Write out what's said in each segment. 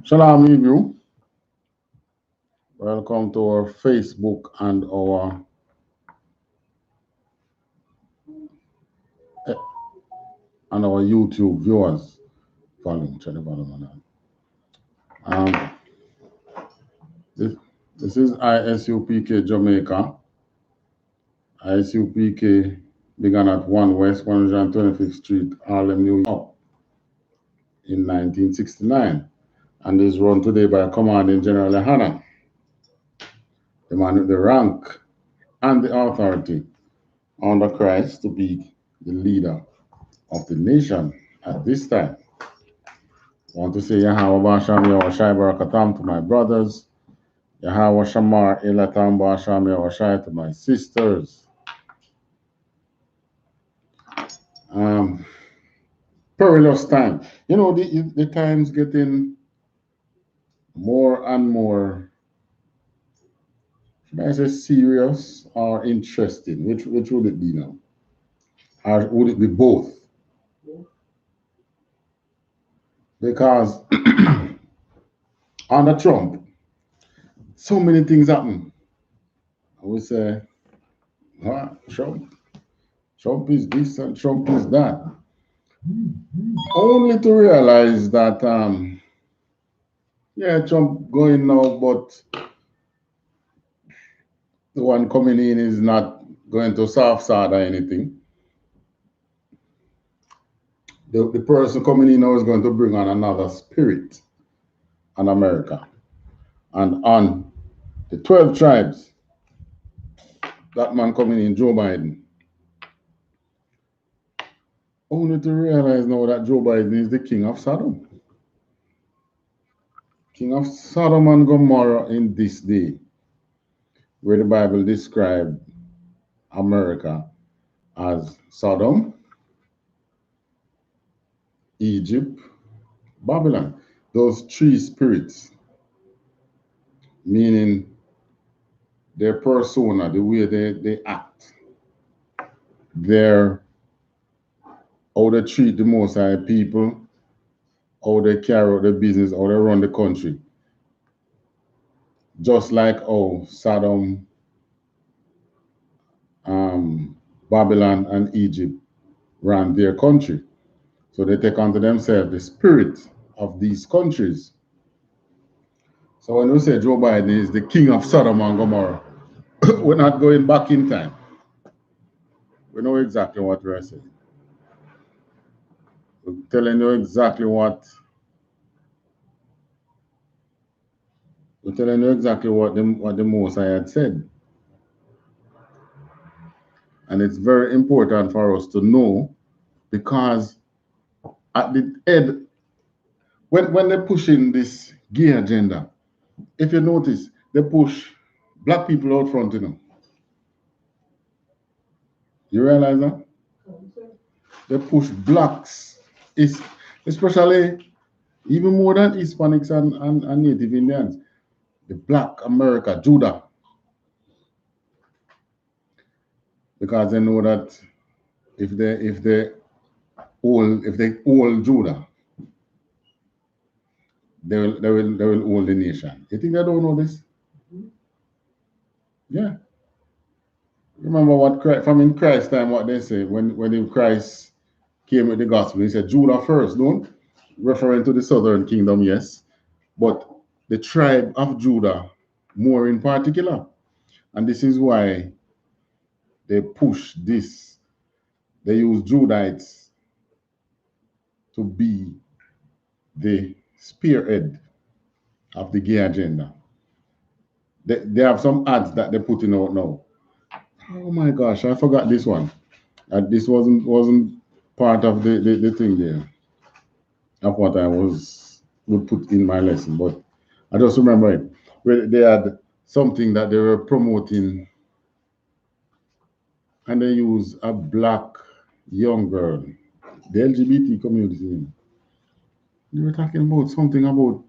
Shalom, review. Welcome to our Facebook and our YouTube viewers. This is I.S.U.P.K. Jamaica. I.S.U.P.K. began at 1 West 125th Street, Harlem, New York in 1969 and is run today by Commanding General YAHANNA, the man with the rank and the authority under Christ to be the leader of the nation at this time. I want to say Yahweh Basham Yahushai Barakatam to my brothers, Yahweh Shamar Elatam Basham Yahushai to my sisters. Perilous time. You know, the time's getting more and more, should I say serious or interesting? Which would it be now? Or would it be both? Because under Trump, so many things happen. I would say, Trump is this and Trump is that. Only to realize that, Trump going now, but the one coming in is not going to soft side or anything. The person coming in now is going to bring on another spirit on America. And on the 12 tribes, that man coming in, Joe Biden. Only to realize now that Joe Biden is the king of Sodom. King of Sodom and Gomorrah in this day, where the Bible described America as Sodom, Egypt, Babylon. Those three spirits, meaning their persona, the way they act, how they treat the Most High people, how they carry out their business, how they run the country. Just like how Sodom, Babylon, and Egypt ran their country. So they take unto themselves the spirit of these countries. So when we say Joe Biden is the king of Sodom and Gomorrah, we're not going back in time. We know exactly what we're saying. We're telling you exactly what the Most High had said. And it's very important for us to know, because at the end, when they're pushing this gay agenda, if you notice, they push black people out front, you know. You realize that? They push blacks, especially even more than Hispanics and Native Indians. The black America, Judah. Because they know that if they hold Judah, they will hold the nation. You think they don't know this? Yeah. Remember what Christ, from in Christ's time, what they say when Christ came with the gospel, he said Judah first, don't? Referring to the southern kingdom, yes. But the tribe of Judah more in particular. And this is why they push this. They use Judites to be the spearhead of the gay agenda. They have some ads that they're putting out now. Oh my gosh, I forgot this one. This wasn't part of the thing there of what I would put in my lesson, but I just remember it. Where they had something that they were promoting, and they use a black young girl, the LGBT community. They were talking about something about,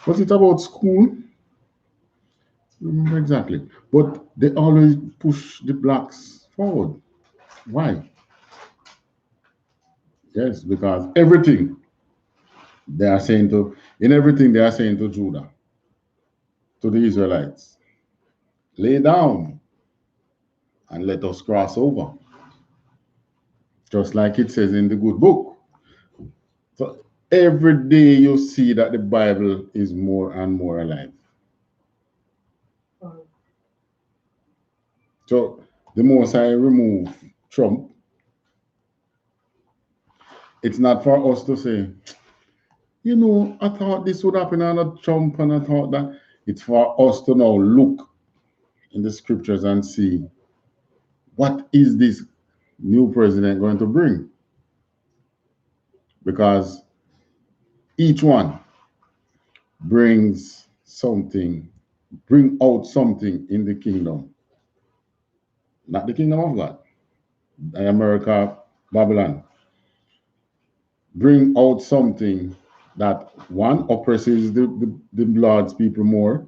was it about school? I don't remember exactly. But they always push the blacks forward. Why? Yes, because everything They are saying to, in everything, they are saying to Judah, to the Israelites, lay down and let us cross over. Just like it says in the good book. So every day you see that the Bible is more and more alive. So the more I remove Trump, it's not for us to say, you know, I thought this would happen under Trump, and I thought that. It's for us to now look in the scriptures and see what is this new president going to bring? Because each one brings something, bring out something in the kingdom. Not the kingdom of God. America, Babylon. Bring out something that one oppresses the Lord's people more,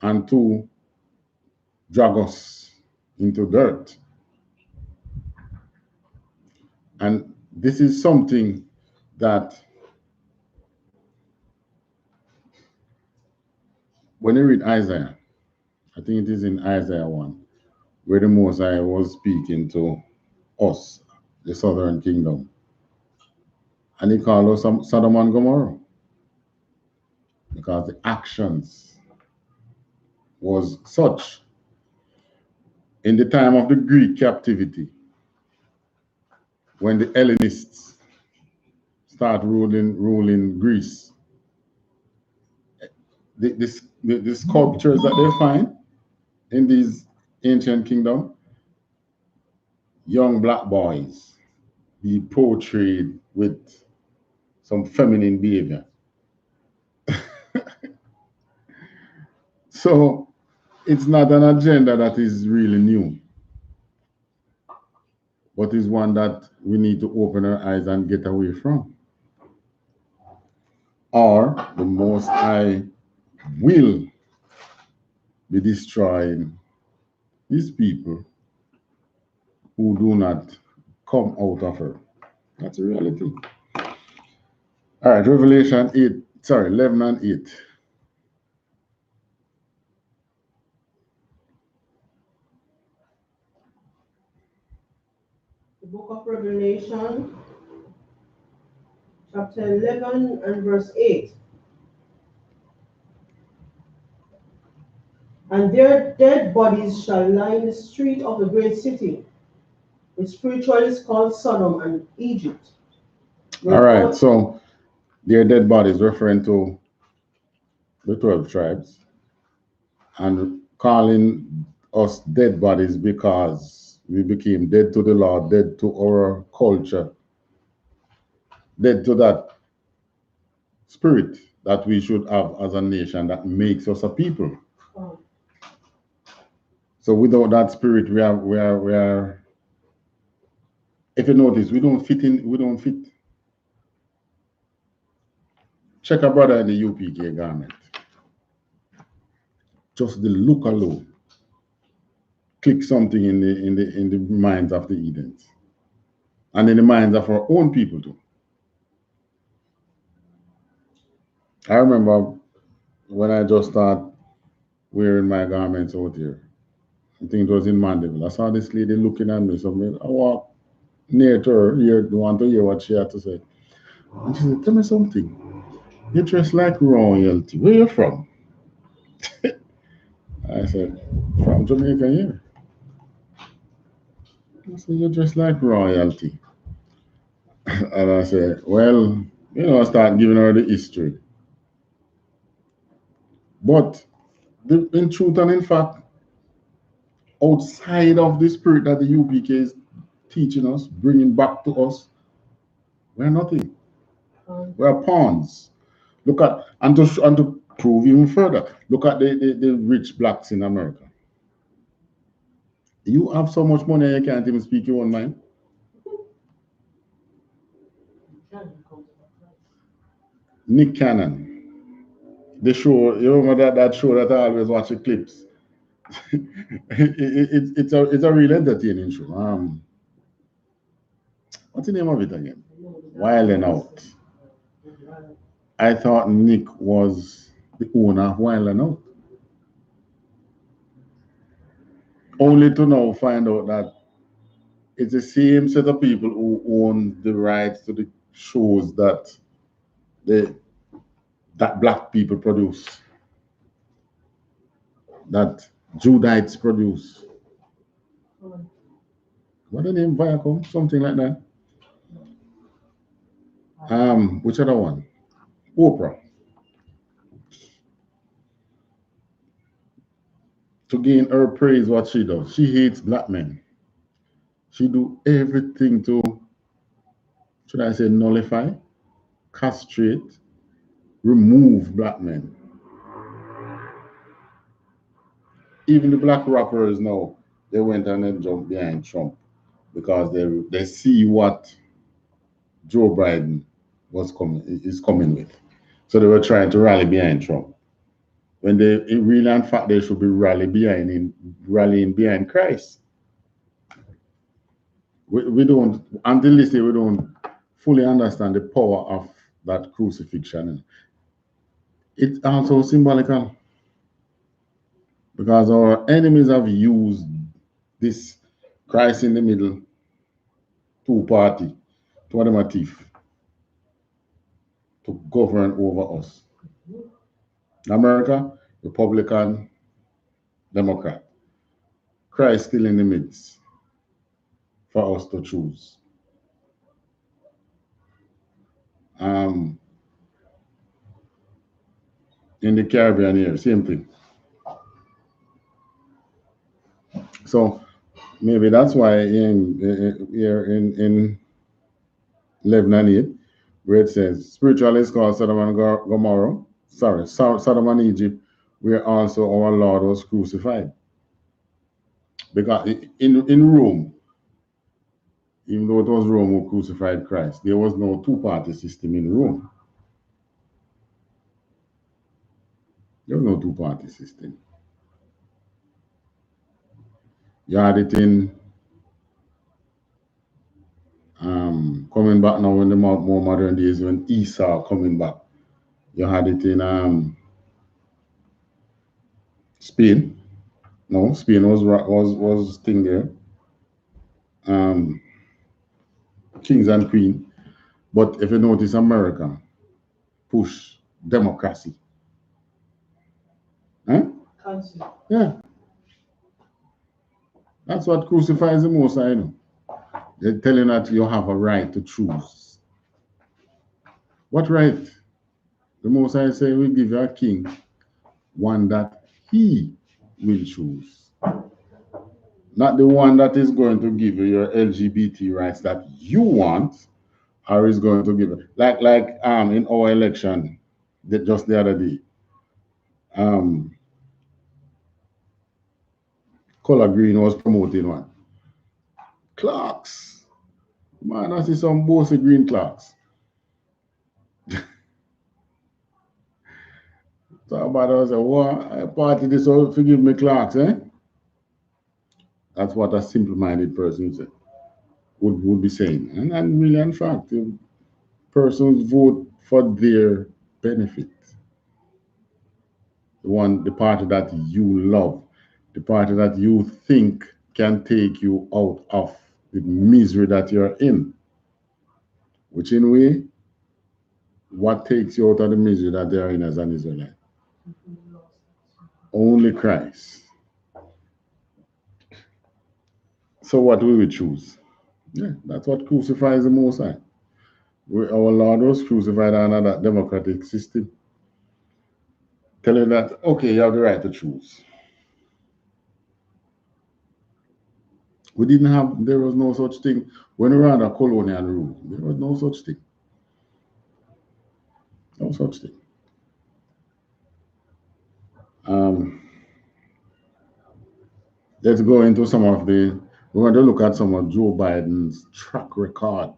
and two, drag us into dirt. And this is something that when you read Isaiah, I think it is in Isaiah 1, where the Most High was speaking to us, the southern kingdom. And he called us Sodom and Gomorrah because the actions was such. In the time of the Greek captivity, when the Hellenists start ruling Greece, the sculptures that they find in these ancient kingdom, young black boys be portrayed with some feminine behavior. So it's not an agenda that is really new, but is one that we need to open our eyes and get away from. Or the Most High will be destroying these people who do not come out of her. That's a reality. All right, Revelation 11 and 8. The book of Revelation, chapter 11 and verse 8. And their dead bodies shall lie in the street of the great city, which spiritually is called Sodom and Egypt. All right, so their dead bodies referring to the 12 tribes and calling us dead bodies because we became dead to the Lord, dead to our culture, dead to that spirit that we should have as a nation that makes us a people. Oh. So without that spirit, we are. If you notice, we don't fit. Check a brother in the UPK garment. Just the look alone. Click something in the minds of the Edens. And in the minds of our own people too. I remember when I just started wearing my garments out here. I think it was in Mandeville. I saw this lady looking at me. So I walked near to her, want to hear what she had to say. And she said, tell me something. You dress like royalty. Where you from? I said, from Jamaica here. I said, you dress like royalty. And I said, well, I start giving her the history. But in truth and in fact, outside of the spirit that the UPK is teaching us, bringing back to us, we're nothing. We're pawns. Look at, and to prove even further, look at the rich blacks in America. You have so much money you can't even speak your own mind. Nick Cannon. The show, you remember that show that I always watch the clips? It's a real entertaining show. What's the name of it again? Wild and Out. I thought Nick was the owner of Wild and Out. Only to now find out that it's the same set of people who own the rights to the shows that black people produce, that Judites produce. What the name, Viacom? Something like that. Which other one? Oprah. To gain her praise, what she does. She hates black men. She do everything to, should I say, nullify, castrate, remove black men. Even the black rappers now, they went and they jumped behind Trump because they see what Joe Biden is coming with. So they were trying to rally behind Trump. When they in real and fact they should be rallying behind Christ. We don't, until this day we don't fully understand the power of that crucifixion. It's also symbolical because our enemies have used this Christ in the middle, two-party, two of them are thief, to govern over us. America, Republican, Democrat. Christ still in the midst for us to choose. In the Caribbean here, same thing. So maybe that's why here in 11 and 8, where it says, spiritually it's called Sodom and Gomorrah, Sodom and Egypt, where also our Lord was crucified. Because in Rome, even though it was Rome who crucified Christ, there was no two-party system in Rome. There was no two-party system. You had it in coming back now in the more modern days when Esau coming back. You had it in Spain. No, Spain was thing there. Kings and queen. But if you notice, America push democracy. Huh? Yeah. That's what crucifies the Most High. They're telling that you have a right to choose. What right? The Most High say we give you a king, one that he will choose. Not the one that is going to give you your LGBT rights that you want, or is going to give it. Like in our election, just the other day, Color Green was promoting one. Clocks. Man, I see some bossy green clocks. So about us, what party this all forgive me clocks, eh? That's what a simple-minded person would be saying. And really, in fact, persons vote for their benefit. The party that you love, the party that you think can take you out of the misery that you're in. Which in a way, what takes you out of the misery that they're in as an Israelite? Only Christ. So what will we choose? Yeah, that's what crucifies the Most High. Our Lord was crucified under that democratic system. Telling that, okay, you have the right to choose. There was no such thing. When we were under colonial rule, there was no such thing. No such thing. Let's go into we're going to look at some of Joe Biden's track record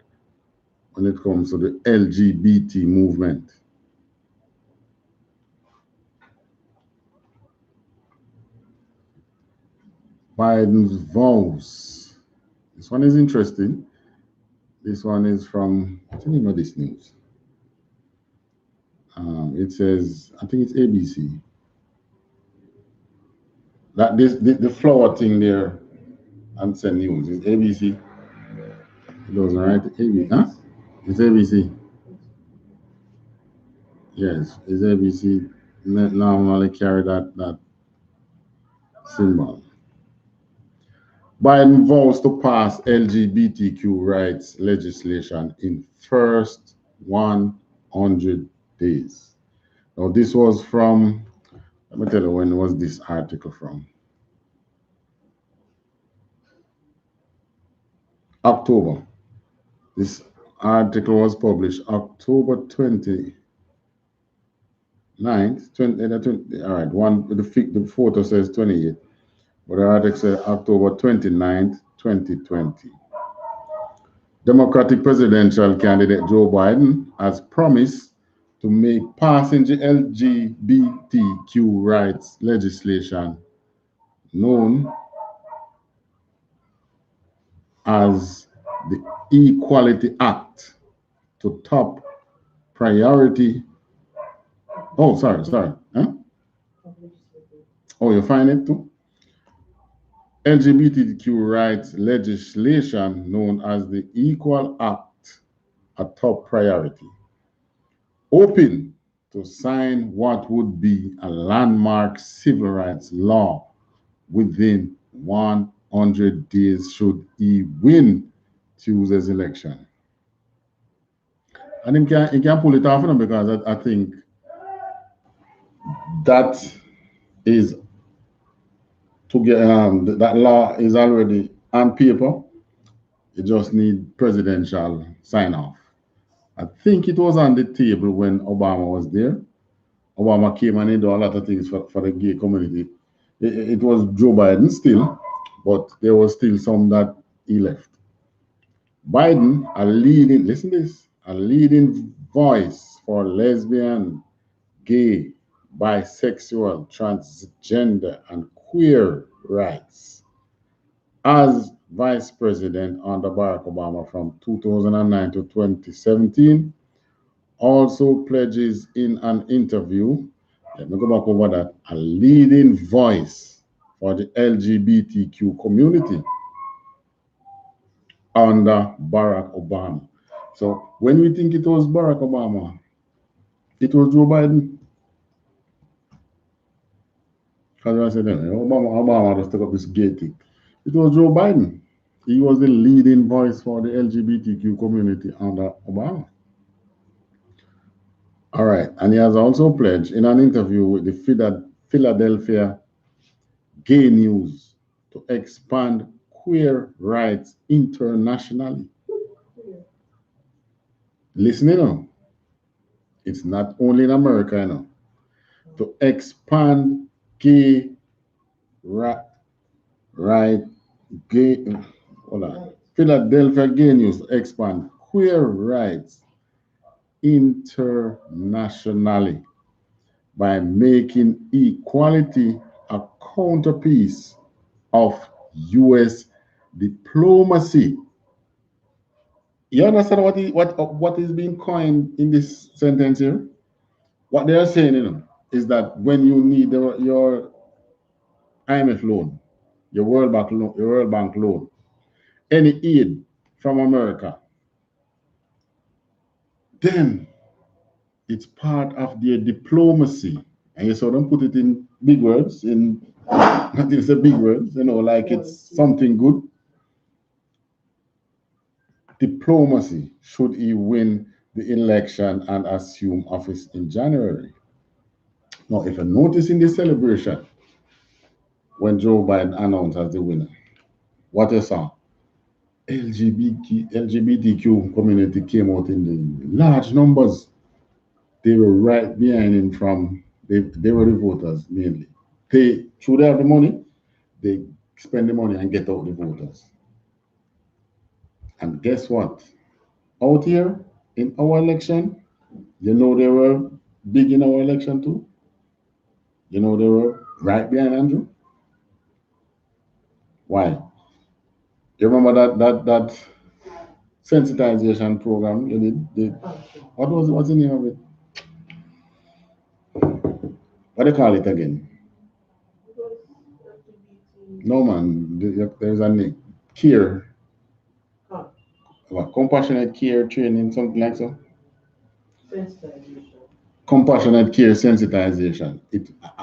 when it comes to the LGBT movement. Biden's vows. This one is interesting. This one is from, what's the name of this news? It says, I think it's ABC. That the flower thing there and send news is ABC. It doesn't write ABC, huh? It's ABC. Yes, it's ABC. Normally carry that symbol. Biden vows to pass LGBTQ rights legislation in first 100 days. Now, this was from, let me tell you when was this article from. October. This article was published October 29th, 20, all right, the photo says 28, but the article says October 29th, 2020. Democratic presidential candidate Joe Biden has promised to make passing the LGBTQ rights legislation known as the Equality Act to top priority. Oh, sorry. Huh? Oh, you find it too? LGBTQ rights legislation known as the Equal Act a top priority. Open to sign what would be a landmark civil rights law within 100 days should he win Tuesday's election. And he can pull it off because I think that is to get that law is already on paper. You just need presidential sign off. I think it was on the table when Obama was there. Obama came and he did a lot of things for the gay community. It was Joe Biden still, but there was still some that he left. Biden, listen to this, a leading voice for lesbian, gay, bisexual, transgender, and queer rights. As vice president under Barack Obama from 2009 to 2017, also pledges in an interview, let me go back over that, a leading voice for the LGBTQ community under Barack Obama. So when we think it was Barack Obama, it was Joe Biden. Because I said, Obama just took up this gay thing. It was Joe Biden. He was the leading voice for the LGBTQ community under Obama. All right, and he has also pledged in an interview with the Philadelphia Gay News to expand queer rights internationally. Listen, it's not only in America, to expand gay right, gay, hold on, Philadelphia Gay News to expand queer rights internationally by making equality a counterpiece of U.S. diplomacy. You understand what is being coined in this sentence here? What they are saying, is that when you need your IMF loan, your World Bank loan, any aid from America, then it's part of their diplomacy. And you saw them put it in big words, I think it's a big words, like it's something good. Diplomacy, should he win the election and assume office in January. Now, if you notice in the celebration, when Joe Biden announced as the winner, what you saw? LGBTQ community came out in the large numbers. They were right behind him they were the voters mainly. Should they have the money, they spend the money and get out the voters. And guess what? Out here in our election, they were big in our election too. They were right behind Andrew. Why? You remember that sensitization program you did? What's the name of it? What do they call it again? It was LGBT. No man, there's a name. Care. Huh. What, compassionate care training, something like so. Sensitization. Compassionate care sensitization.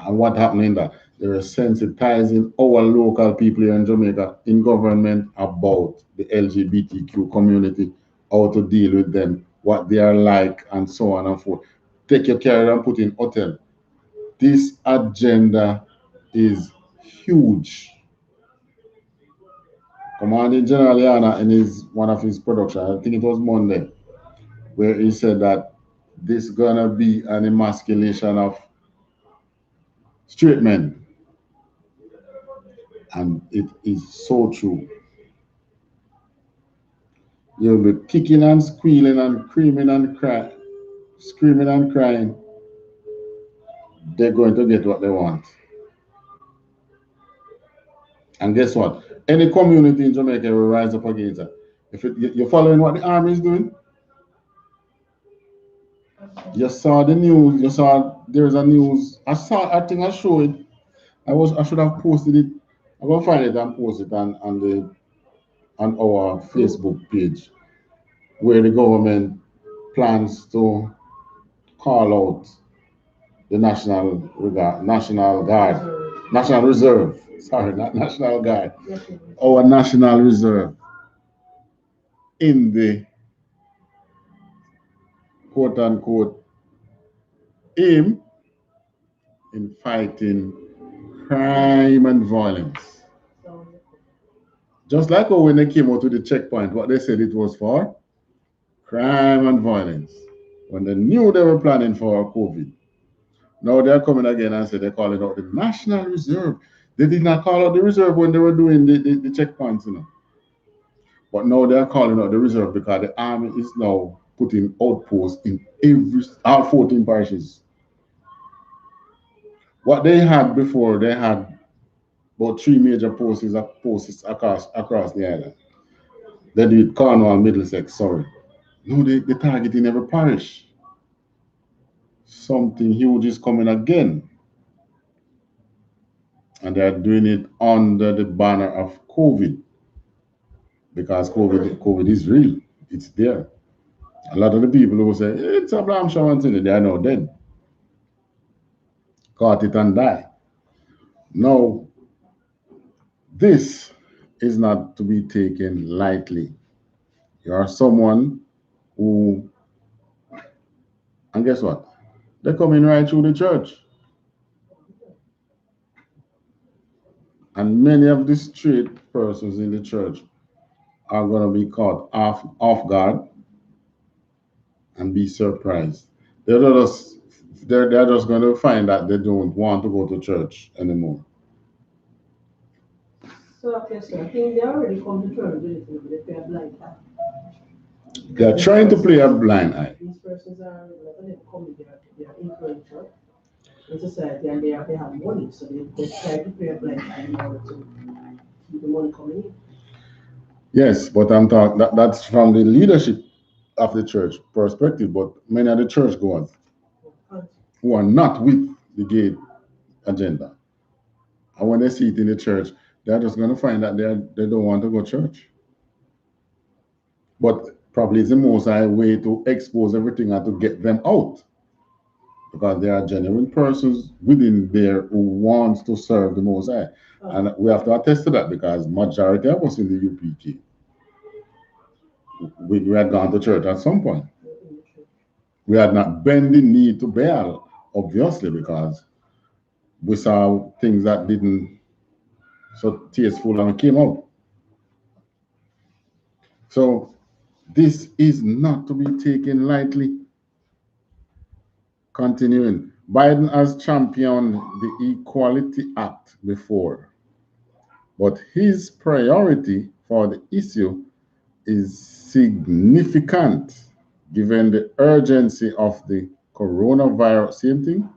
What happened in that? They were sensitizing our local people here in Jamaica in government about the LGBTQ community, how to deal with them, what they are like, and so on and forth. Take your care and put in hotel. This agenda is huge. Commanding General Yana in his one of his production, I think it was Monday, where he said that this gonna be an emasculation of straight men, and it is so true. You'll be kicking and squealing and screaming and crying, screaming and crying. They're going to get what they want. And guess what? Any community in Jamaica will rise up against it. If you're following what the army is doing, you saw the news. You saw there's a news. I think I showed it. I should have posted it. I'm gonna find it and post it on our Facebook page, where the government plans to call out the National Guard, National Reserve. Sorry, not National Guard. Our National Reserve in the quote unquote aim in fighting crime and violence. Just like when they came out to the checkpoint, what they said it was for crime and violence. When they knew they were planning for COVID. Now they're coming again and say they're calling out the National Reserve. They did not call out the reserve when they were doing the checkpoints, you know. But now they're calling out the reserve because the army is now putting outposts in all 14 parishes. What they had before, they had about three major posts across the island. They did Cornwall, Middlesex, sorry. No, they targeting every parish. Something huge is coming again. And they're doing it under the banner of COVID. Because COVID is real. It's there. A lot of the people who say it's a blam show and they are now dead. Caught it and die. Now, this is not to be taken lightly. You are someone who, and guess what? They're coming right through the church. And many of the straight persons in the church are going to be caught off guard and be surprised. They're just, they're just going to find that they don't want to go to church anymore. So, okay, so I think they already come to terms with it, but they play a blind eye. They're trying to play a blind eye. These persons are, like, they come, they are influential in society and they have money, so they try to play a blind eye in order to keep the money coming in. Yes, but I'm talking that's from the leadership of the church perspective, but many of the churchgoers who are not with the gay agenda, and when they see it in the church, they're just going to find that they don't want to go to church. But probably it's the most high way to expose everything and to get them out, because there are genuine persons within there who wants to serve the Most High. And we have to attest to that because majority of us in the UPK, we had gone to church at some point. We had not bent the knee to Baal, obviously, because we saw things that didn't so tasteful and came up. So this is not to be taken lightly. Continuing, Biden has championed the Equality Act before, but his priority for the issue is significant given the urgency of the coronavirus, same thing,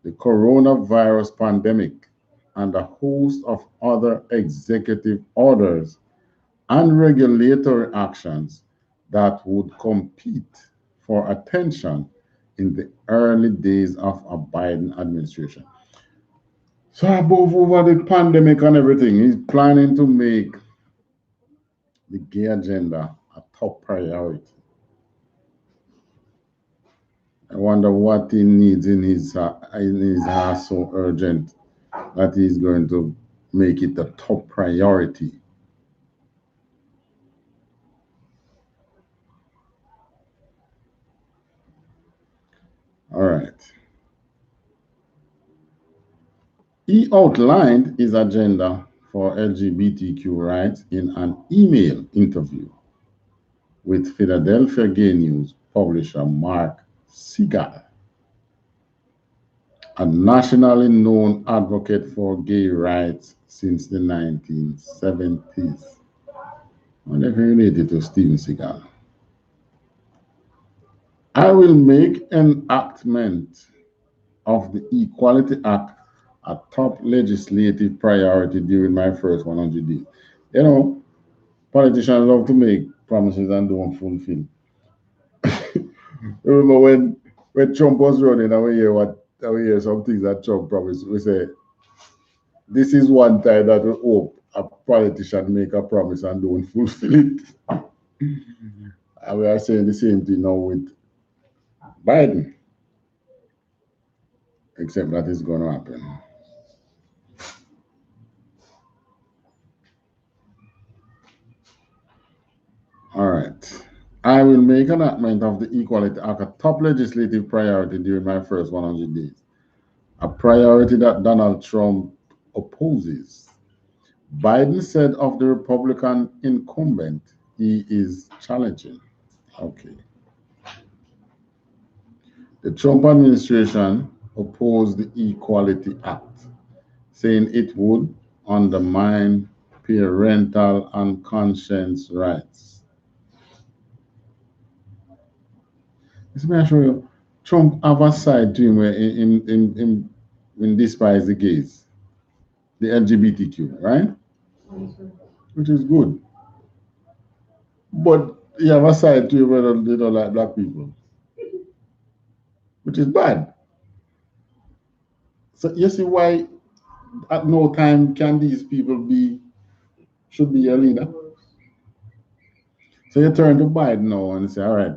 the coronavirus pandemic, and a host of other executive orders and regulatory actions that would compete for attention in the early days of a Biden administration. So above over the pandemic and everything, he's planning to make the gay agenda a top priority. I wonder what he needs in his heart so urgent that he's going to make it a top priority. All right. He outlined his agenda for LGBTQ rights in an email interview with Philadelphia Gay News publisher Mark Segal, a nationally known advocate for gay rights since the 1970s. I wonder if he related to Steven Seagal. I will make enactment of the Equality Act a top legislative priority during my first 100 days. You know, politicians love to make promises and don't fulfill. Remember when Trump was running, I hear some things that Trump promised. We say this is one time that we hope a politician make a promise and don't fulfill it. And we are saying the same thing now with Biden, except that it's going to happen. All right. I will make an enactment of the Equality Act a top legislative priority during my first 100 days, a priority that Donald Trump opposes. Biden said of the Republican incumbent, he is challenging. Okay. The Trump administration opposed the Equality Act, saying it would undermine parental and conscience rights. Let me show you. Trump have a side to him where in despise the gays, the LGBTQ, right? Which is good. But he have a side to him where they don't like black people, which is bad. So you see why at no time can these people should be your leader. So you turn to Biden now and say, all right,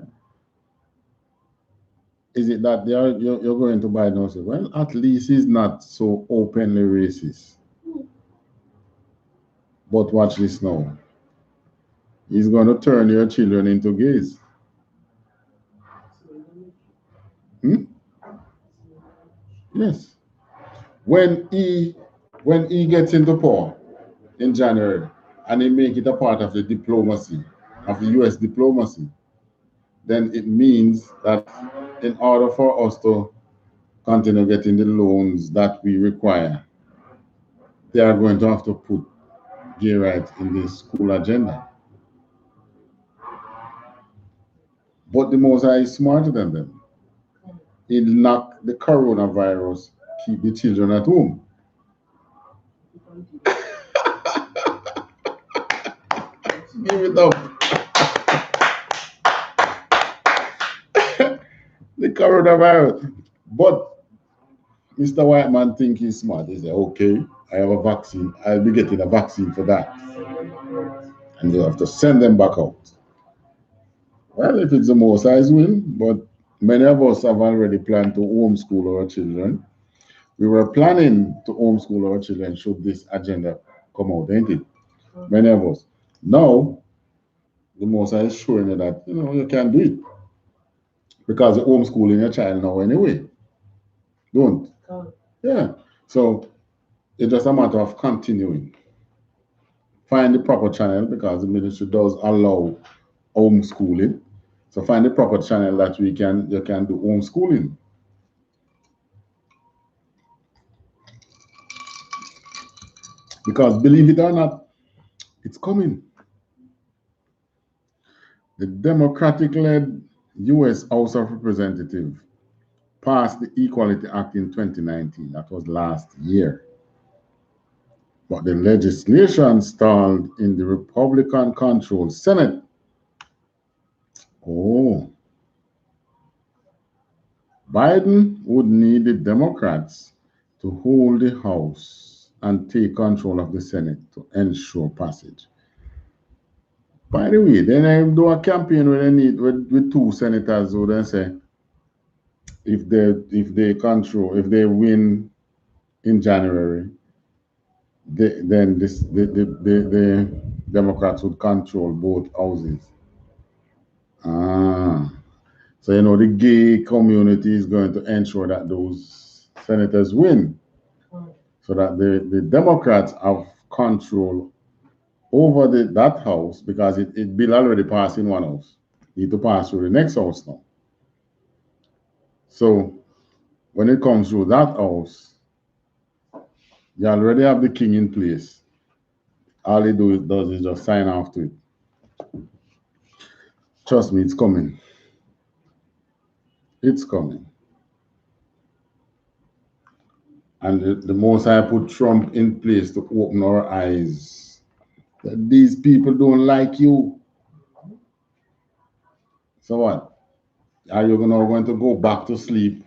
is it that you're going to Biden and say, well, at least he's not so openly racist. But watch this now. He's going to turn your children into gays. Yes. When he gets into power in January and he make it a part of the diplomacy, of the US diplomacy, then it means that in order for us to continue getting the loans that we require, they are going to have to put gay rights in the school agenda. But the Most High is smarter than them. He'll knock the coronavirus, keep the children at home. Give it up. The coronavirus. But Mr. White Man think he's smart. He said, okay, I have a vaccine. I'll be getting a vaccine for that. And you have to send them back out. Well, if it's the Most High's will, but many of us have already planned to homeschool our children. We were planning to homeschool our children should this agenda come out, ain't it? Many of us. Now, the Most High is showing you that, you can do it. Because you're homeschooling your child now anyway. Don't. Yeah. So, it's just a matter of continuing. Find the proper channel because the ministry does allow homeschooling. So find the proper channel that you can do homeschooling. Because believe it or not, it's coming. The Democratic-led U.S. House of Representatives passed the Equality Act in 2019. That was last year. But the legislation stalled in the Republican-controlled Senate. Oh. Biden would need the Democrats to hold the House and take control of the Senate to ensure passage. By the way, then I do a campaign where they need with two senators who then say if they win in January, then the Democrats would control both houses. So the gay community is going to ensure that those senators win, so that the Democrats have control over that house, because it bill already passed in one house. Need to pass through the next house now. So when it comes through that house, you already have the king in place. All he does is just sign off to it. Trust me, it's coming. It's coming. And the most I put Trump in place to open our eyes that these people don't like you. So what? Are you going to go back to sleep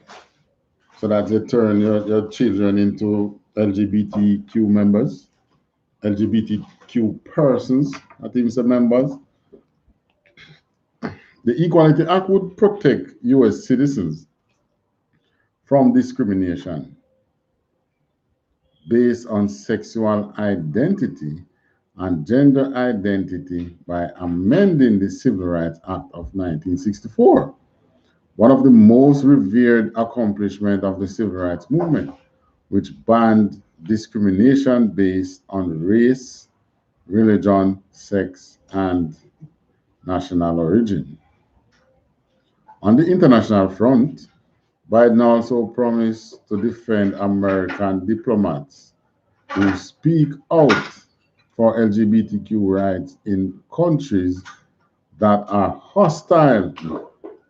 so that you turn your children into LGBTQ members? LGBTQ persons, not even some members? The Equality Act would protect U.S. citizens from discrimination based on sexual identity and gender identity by amending the Civil Rights Act of 1964, one of the most revered accomplishments of the civil rights movement, which banned discrimination based on race, religion, sex, and national origin. On the international front, Biden also promised to defend American diplomats who speak out for LGBTQ rights in countries that are hostile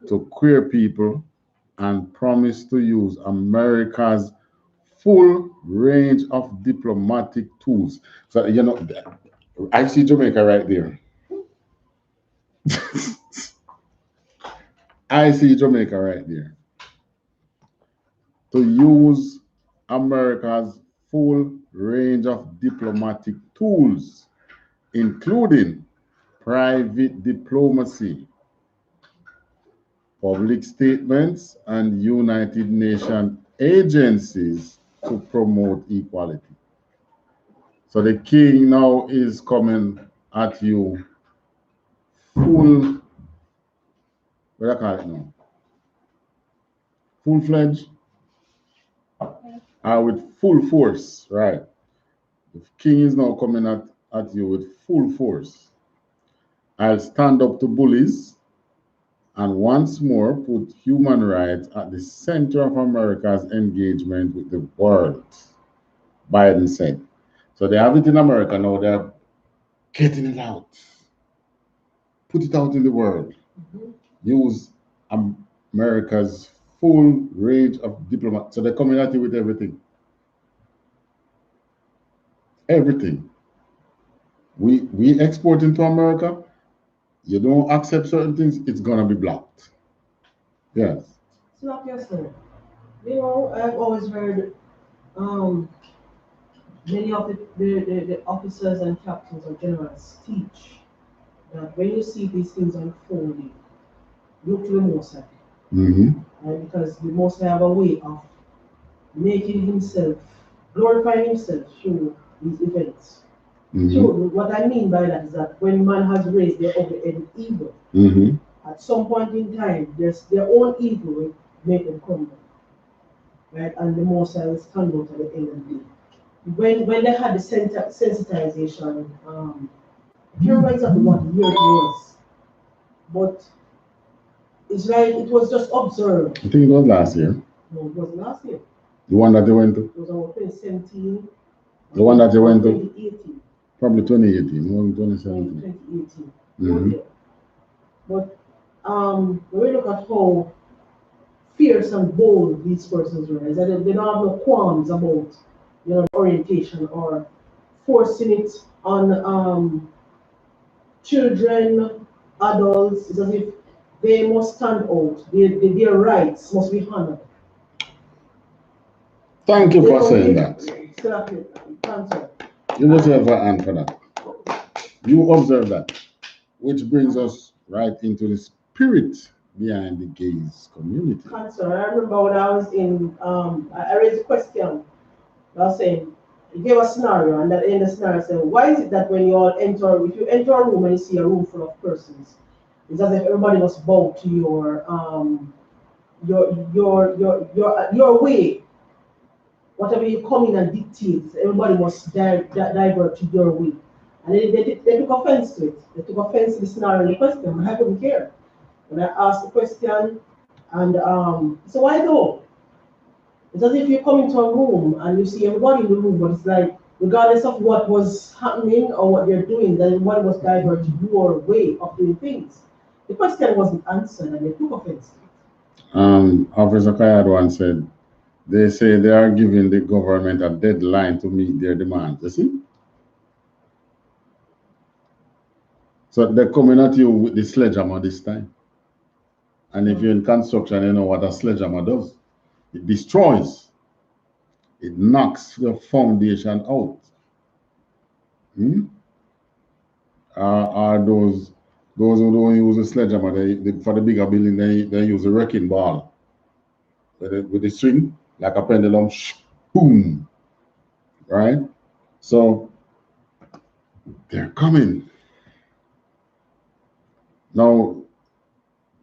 to queer people, and promised to use America's full range of diplomatic tools. So, I see Jamaica right there. I see Jamaica right there. To use America's full range of diplomatic tools, including private diplomacy, public statements, and United Nations agencies to promote equality. So the king now is coming at you full, what do I call it now? Full-fledged? With full force, right? The king is now coming at you with full force. I'll stand up to bullies and once more put human rights at the center of America's engagement with the world, Biden said. So they have it in America now, they're getting it out. Put it out in the world. Use America's full range of diplomats. So they're coming at you with everything. Everything. We export into America. You don't accept certain things, it's gonna be blocked. Yes. It's not just that. I've always heard many of the officers and captains or generals teach that when you see these things unfolding, look to the Most High. Because the Most High have a way of making himself, glorifying himself through these events. So what I mean by that is that when man has raised their ugly and evil, at some point in time, their own evil will make them crumble. Right? And the Most High will stand out at the end of the day. When they had the sensitization, I can't remember exactly what year it was, but it's like it was just observed. I think it was last year. No, it wasn't last year. The one that they went to? It was about 2017. The one that they went to? 2018. Probably 2018, more than 2017. 2018. But when we look at how fierce and bold these persons were, is that they don't have no qualms about orientation or forcing it on children, adults. It's as if they must stand out. Their rights must be honored. Thank you for saying that. You deserve an hand for that. You observe that, which brings us right into the spirit behind the gays community. Cancer. I remember when I was in, I raised a question. I was saying, you gave a scenario, and at the end of the scenario, I said, why is it that when you all enter, if you enter a room and you see a room full of persons, it's as if everybody must bow to your way. Whatever you come in and dictate, everybody must divert to your way. And they took offense to it. They took offense to the scenario and the question, and I couldn't care. When I asked the question, and so why though? It's as if you come into a room and you see everybody in the room, but it's like, regardless of what was happening or what they're doing, that everybody was diverted to your way of doing things. The question wasn't answered, and they took offense to it. Officer Kayadwan said, they say they are giving the government a deadline to meet their demands. You see? So they're coming at you with the sledgehammer this time. And if you're in construction, you know what a sledgehammer does. It destroys. It knocks the foundation out. Are those who don't use a sledgehammer, for the bigger building, they use a wrecking ball with the string, like a pendulum, boom, right? So they're coming. Now, all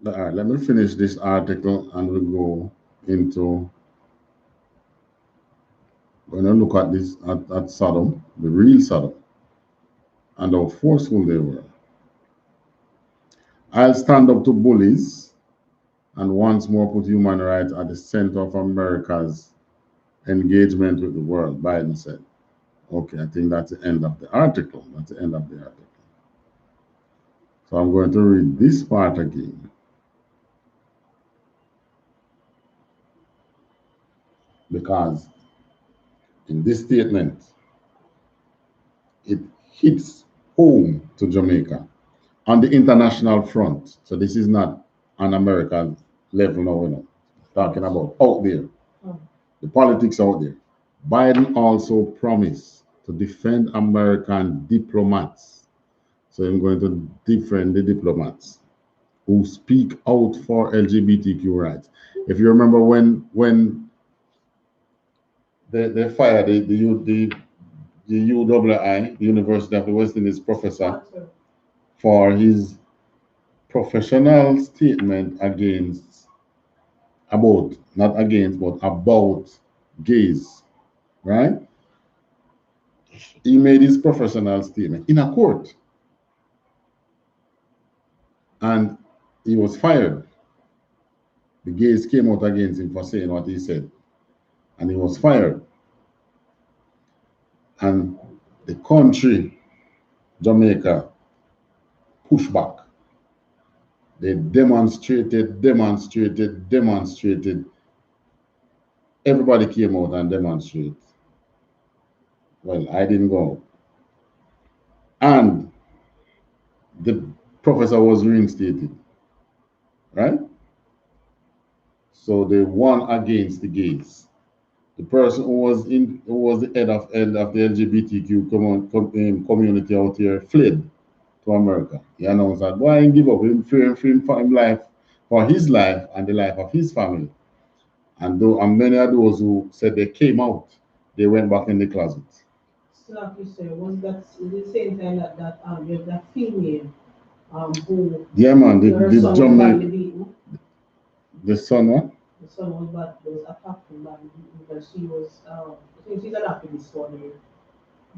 right, let me finish this article and we'll go into, we're going to look at this, at Sodom, the real Sodom, and how forceful they were. I'll stand up to bullies and once more put human rights at the center of America's engagement with the world, Biden said. Okay, I think that's the end of the article. That's the end of the article. So I'm going to read this part again. Because in this statement, it hits home to Jamaica on the international front. So this is not on American level now, you know, talking about out there, the politics out there. Biden also promised to defend American diplomats. So I'm going to defend the diplomats who speak out for LGBTQ rights. If you remember when they fired the UWI, the University of the West Indies professor, for his professional statement about gays, right? He made his professional statement in a court and he was fired. The gays came out against him for saying what he said and he was fired. And the country, Jamaica, pushed back. They demonstrated. Everybody came out and demonstrated. Well, I didn't go. And the professor was reinstated, right? So they won against the gays. The person who was the head of the LGBTQ community out here fled to America. He announced that why he give up him free for his life, for his life and the life of his family. And many of those who said they came out, they went back in the closet. So like you said, was that the same time that female who yeah man, the son was badly beaten? The son what? The son was attacked and badly beaten because she was I think she's an activist for the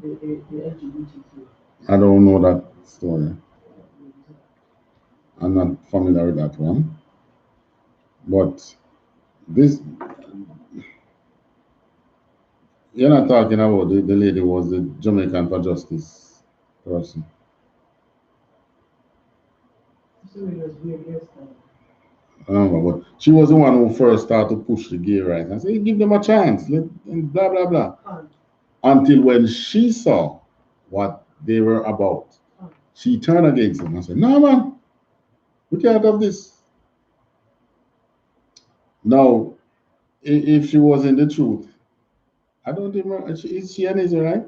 LGBTQ. I don't know that story. I'm not familiar with that one. But this, you're not talking about the lady who was the Jamaican for Justice person. But she was the one who first started to push the gay rights and say, give them a chance, and blah, blah, blah. Until when she saw what they were about, she turned against them and said, no, man, we can't have this. Now, if she was in the truth, I don't even, is she an Israelite?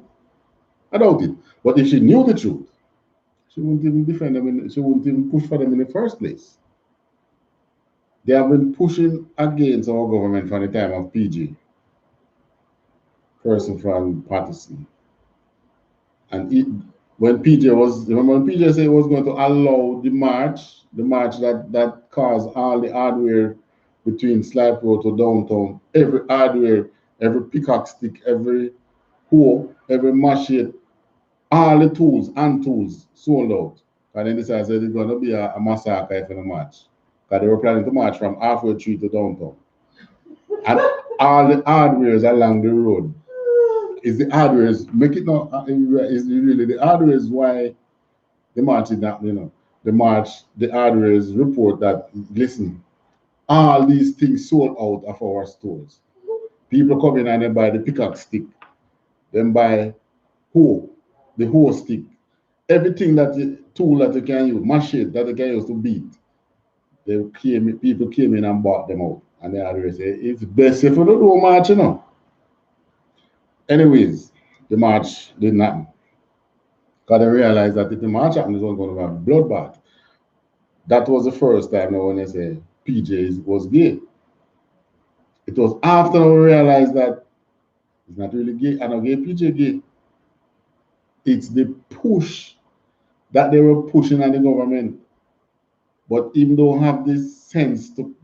I doubt it. But if she knew the truth, she wouldn't even defend them, she wouldn't even push for them in the first place. They have been pushing against our government from the time of PG, person from Patterson. And when PJ was, remember when PJ said he was going to allow the march that caused all the hardware between Slipe Road to downtown, every hardware, every pickaxe stick, every hoe, every machete, all the tools and tools sold out. And then they said it's going to be a massacre if in a march. Because they were planning to march from halfway through to downtown. And all the hardwares along the road is the hardwares, make it not, is really the hardwares why the march is not, the march, the hardwares report that, listen, all these things sold out of our stores. People come in and they buy the pickaxe stick, then buy hoe, the hoe stick, everything tool that you can use, machete that you can use to beat. People came in and bought them out. And the hardware say, it's best if you don't do a march, Anyways, the march didn't happen. Because they realized that if the march happened, it was going to have a bloodbath. That was the first time now when they say PJ was gay. It was after we realized that it's not really gay, and gay PJ gay. It's the push that they were pushing on the government. But even though have this sense to,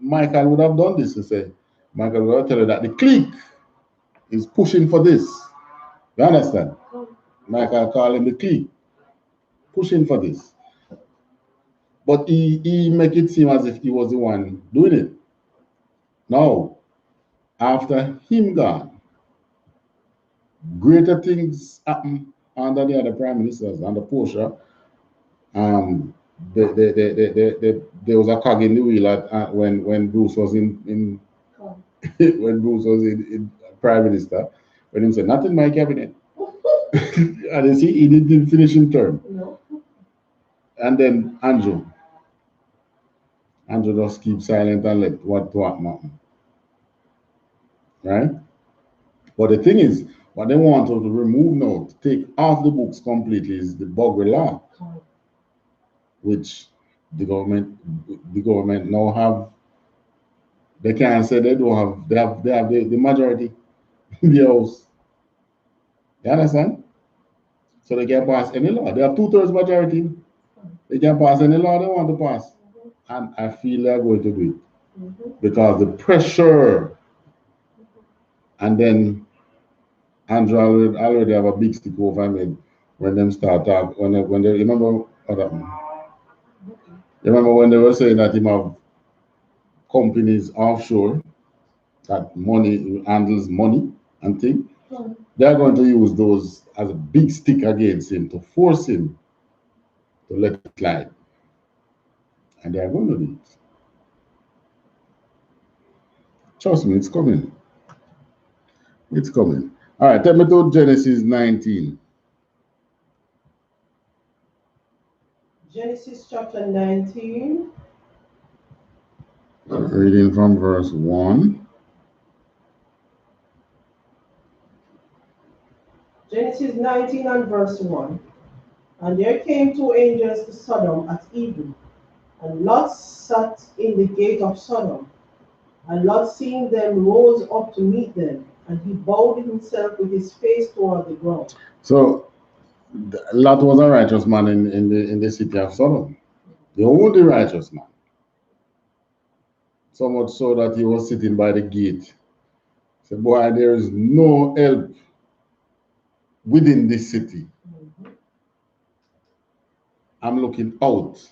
Michael would have done this to say, Michael would have tell you that the clique is pushing for this. You understand? Michael call him the clique, pushing for this. But he make it seem as if he was the one doing it. Now, after him gone, greater things happen under the other prime ministers, under Portia. There was a cog in the wheel when Bruce was in when Bruce was in prime minister. When he said, "Not in my cabinet," and you see, he didn't finish his term. No. And then Andrew just keep silent and let what happen, right? But the thing is, what they want to remove now, to take off the books completely, is the Buggery law, which the government now have. They can't say they don't have. They have the majority in the house. You understand? So they can pass any law. They have 2/3 majority. They can pass any law they want to pass, and I feel they're going to do it because the pressure, and then Andrew already have a big stick over me when them start talk when they remember what happened. Remember when they were saying that him have companies offshore that money handles money and things. They're going to use those as a big stick against him to force him to let it slide. And they are going to do it. Trust me, it's coming. It's coming. All right, take me to Genesis 19. Genesis chapter 19. Reading from verse 1. Genesis 19 and verse 1. And there came two angels to Sodom at even, and Lot sat in the gate of Sodom. And Lot, seeing them, rose up to meet them, and he bowed himself with his face toward the ground. So Lot was a righteous man in the city of Sodom. The only righteous man. So much so that he was sitting by the gate. He said, boy, there is no help within this city. I'm looking out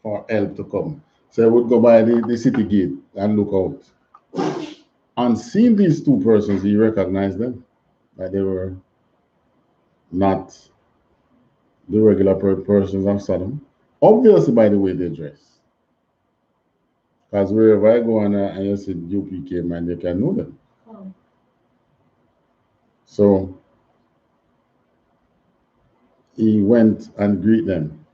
for help to come. So I would go by the city gate and look out. And seeing these two persons, he recognized them, that they were not the regular persons of Sodom. Obviously, by the way they dress. Because wherever I go and you see UPK, man, they can know them. So he went and greeted them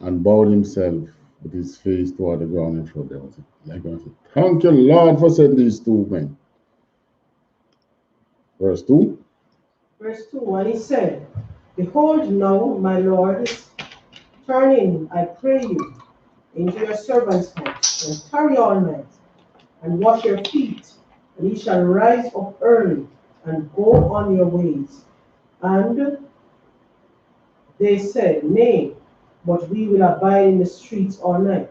and bowed himself with his face toward the ground in front of them. Like I said, thank you, Lord, for sending these two men. Verse 2. Verse 2, and he said, Behold now, my Lord, turn in, I pray you, into your servant's house, and tarry all night, and wash your feet, and ye shall rise up early, and go on your ways. And they said, Nay, but we will abide in the streets all night.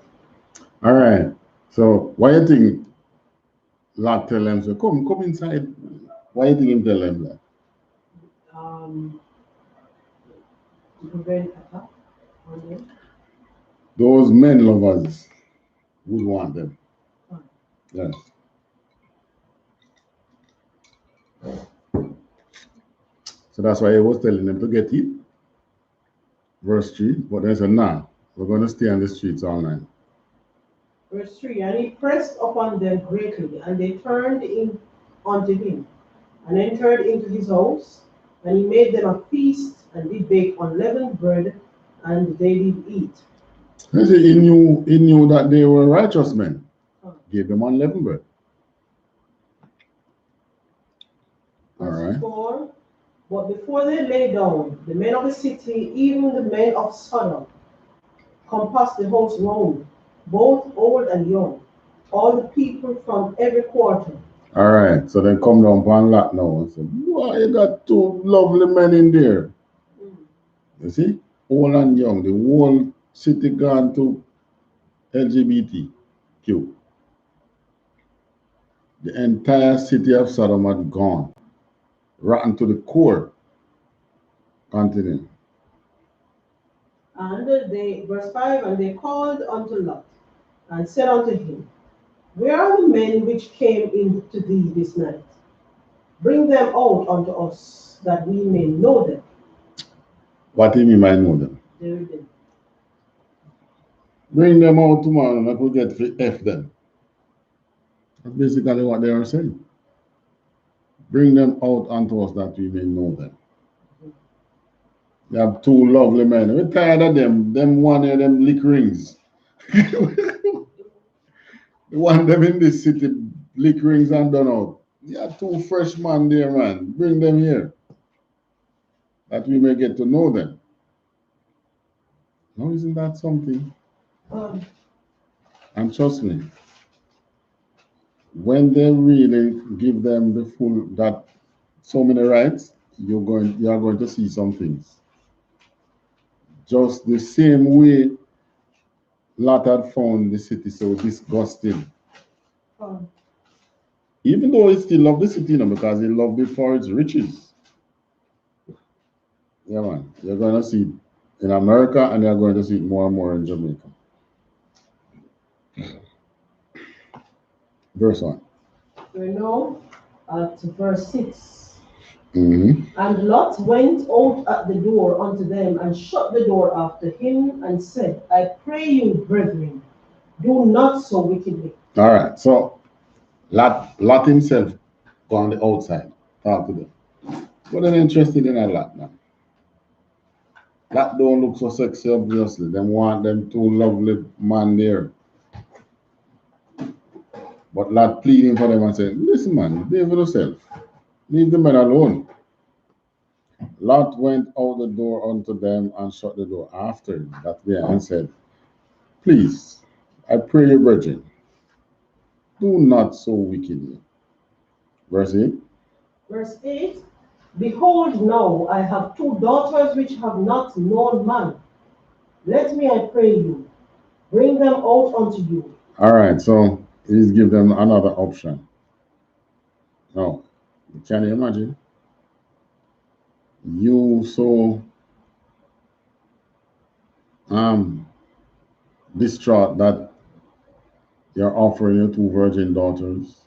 All right. So why you think Lot tell them, so come inside? Why you think him tell them that? To prevent attack on them. Those men lovers would want them. Yes. So that's why he was telling them to get it. Verse 3. But they said, nah, we're going to stay on the streets all night. Verse 3, and he pressed upon them greatly, and they turned in unto him, and entered into his house, and he made them a feast, and did bake unleavened bread, and they did eat. You see, he knew that they were righteous men. Gave them unleavened bread. All right. 4, but before they lay down, the men of the city, even the men of Sodom, compassed the house round, both old and young, all the people from every quarter. All right, so then come down one lot now and say, "Boy, you got two lovely men in there." You see, old and young, the whole city gone to LGBTQ. The entire city of Sodom had gone, rotten to the core. Continue. And they, verse 5, and they called unto Lot, and said unto him, Where are the men which came in to thee this night? Bring them out unto us, that we may know them. What do you mean by know them? Bring them out tomorrow and I could get to F them. That's basically what they are saying. Bring them out unto us that we may know them. They have two lovely men. We're tired of them. Them one of them lick rings. The one them in this city lick rings and done out. You have two fresh men there, man. Bring them here. That we may get to know them. No, isn't that something? And trust me, when they really give them the full that so many rights, you are going to see some things. Just the same way Lot had found the city so disgusting. Even though he still loved the city, you know, because he loved it for its riches. Yeah, man. You're going to see it in America and you're going to see it more and more in Jamaica. Verse 1. We know at verse 6. Mm-hmm. And Lot went out at the door unto them, and shut the door after him, and said, I pray you, brethren, do not so wickedly. All right. So Lot himself go on the outside, talk to them. But they're interested in a Lot now. Lot don't look so sexy, obviously. They want them two lovely man there. But Lot pleading for them and saying, listen, man, behave with yourself. Leave the men alone. Lot went out the door unto them and shut the door after him that way and said, Please, I pray you, brethren, do not so wickedly. Verse 8. Verse 8. Behold, now I have two daughters which have not known man. Let me, I pray you, bring them out unto you. All right, so he's give them another option. Now, can you imagine? You so distraught that you're offering your two virgin daughters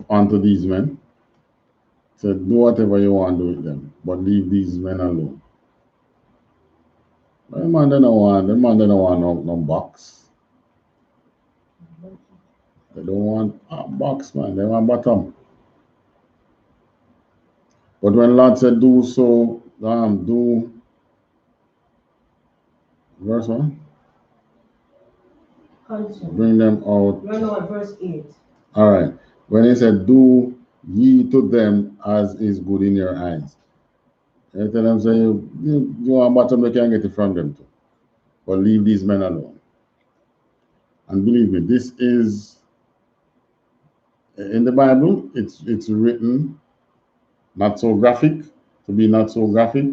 unto these men. Said, do whatever you want to do with them, but leave these men alone. The man don't want no box. They don't want a box, man. They want bottom. But when Lot said, do so, do Verse 1. Continue. Bring them out. We're now at verse 8. All right. When he said, do ye to them as is good in your eyes. I tell them, say, you want bottom, you can get it from them too. But leave these men alone. And believe me, this is in the Bible, it's written not so graphic, to be not so graphic,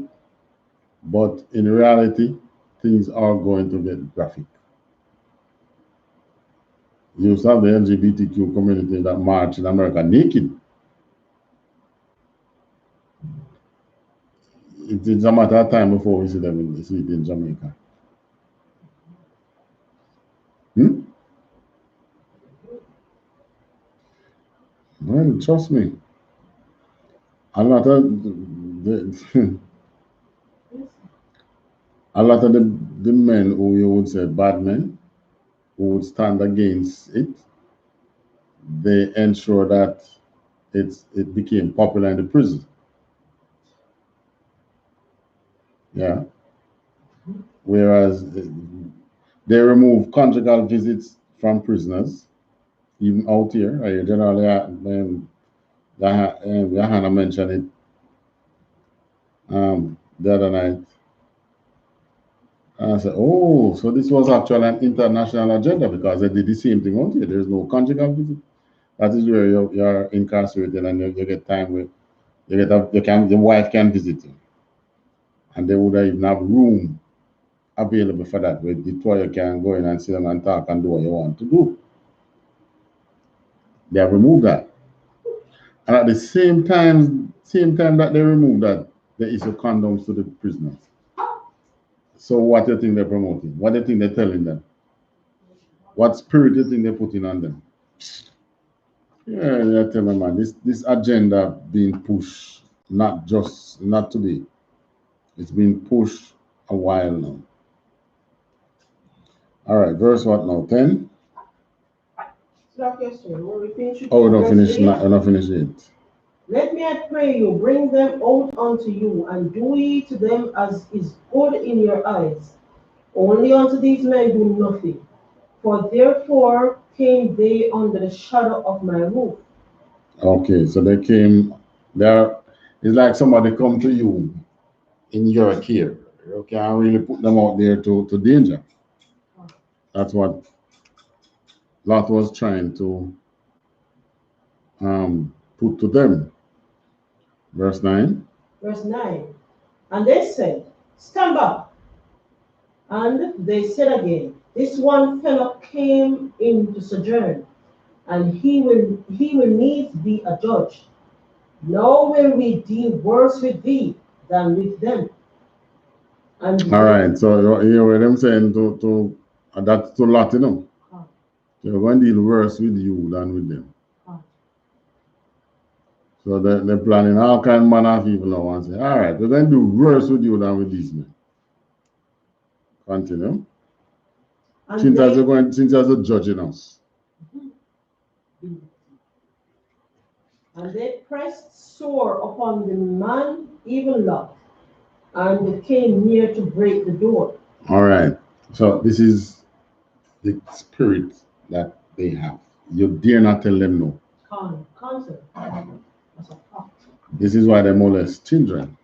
but in reality, things are going to get graphic. You saw the LGBTQ community that march in America naked. It's a matter of time before we see them in Jamaica. Well, trust me. A lot of the men who you would say bad men, who would stand against it, they ensure that it became popular in the prison. Yeah. Whereas they remove conjugal visits from prisoners, even out here. I generally, Johanna mentioned it the other night. And I said, oh, so this was actually an international agenda because they did the same thing out here. There's no conjugal visit. That is where you're incarcerated and you get time with the wife can visit you. And they would even have room available for that, where the two can go in and sit down and talk and do what you want to do. They have removed that. And at the same time that they remove that, they issue condoms to the prisoners. So what do you think they're promoting? What do you think they're telling them? What spirit do you think they're putting on them? Yeah, tell them, man, this agenda being pushed, not today. It's been pushed a while now. All right, verse what now? 10? Oh, we don't finish. We're not finished yet. Let me, I pray you, bring them out unto you, and do ye to them as is good in your eyes. Only unto these men do nothing. For therefore came they under the shadow of my roof. Okay, so they came there. It's like somebody come to you in your care. You can't really put them out there to danger. That's what Lot was trying to put to them. Verse 9. Verse 9. And they said, stand back. And they said again, this one fellow came in to sojourn, and he will needs be a judge. Nor will we deal worse with thee than with them. And all right, so you hear them saying to that to Lot, you know. They're going to deal worse with you than with them. So they're planning all kind of manner of evil now and say, all right, we're going to do worse with you than with these men. Continue. Since as a judging us. And they pressed sore upon the man, even Lot, and they came near to break the door. All right. So this is the spirit that they have. You dare not tell them no. This is why they molest children.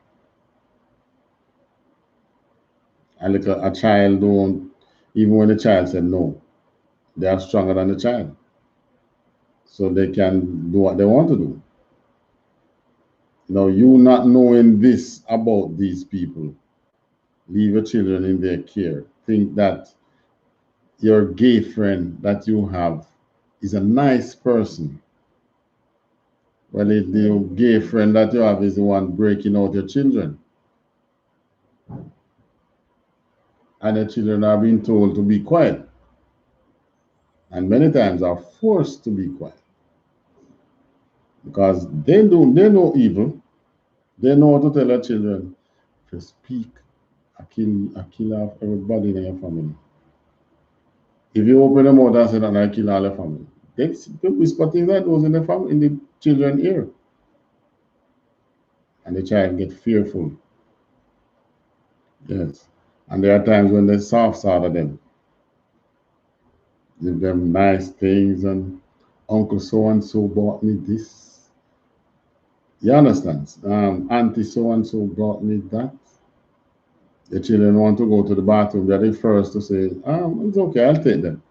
And like a child don't, even when the child said no, they are stronger than the child. So they can do what they want to do. Now, you not knowing this about these people, leave your children in their care. Think that your gay friend that you have is a nice person. Well, the gay friend that you have is the one breaking out your children. And the children are being told to be quiet. And many times are forced to be quiet. Because they know evil. They know how to tell their children, if you speak, I kill off everybody in your family. If you open them mouth and say that I kill all the family, they whisper things like those in the children's ear. And the child get fearful. Yes. And there are times when they soft side of them. Give them nice things and Uncle so and so bought me this. You understand? Auntie so and so bought me that. The children want to go to the bathroom. They're the first to say, it's okay, I'll take them.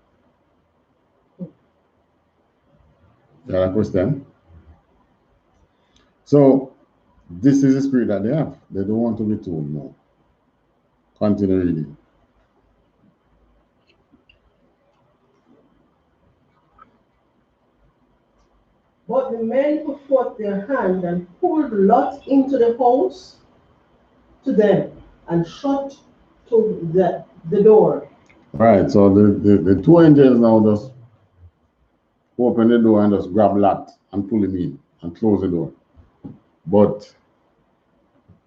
You understand? So this is the spirit that they have. They don't want to be told no. Continue reading. But the men put forth their hand and pulled Lot into the house to them and shut to the door. Right, so the two angels now just open the door and just grab Lot and pull him in and close the door. But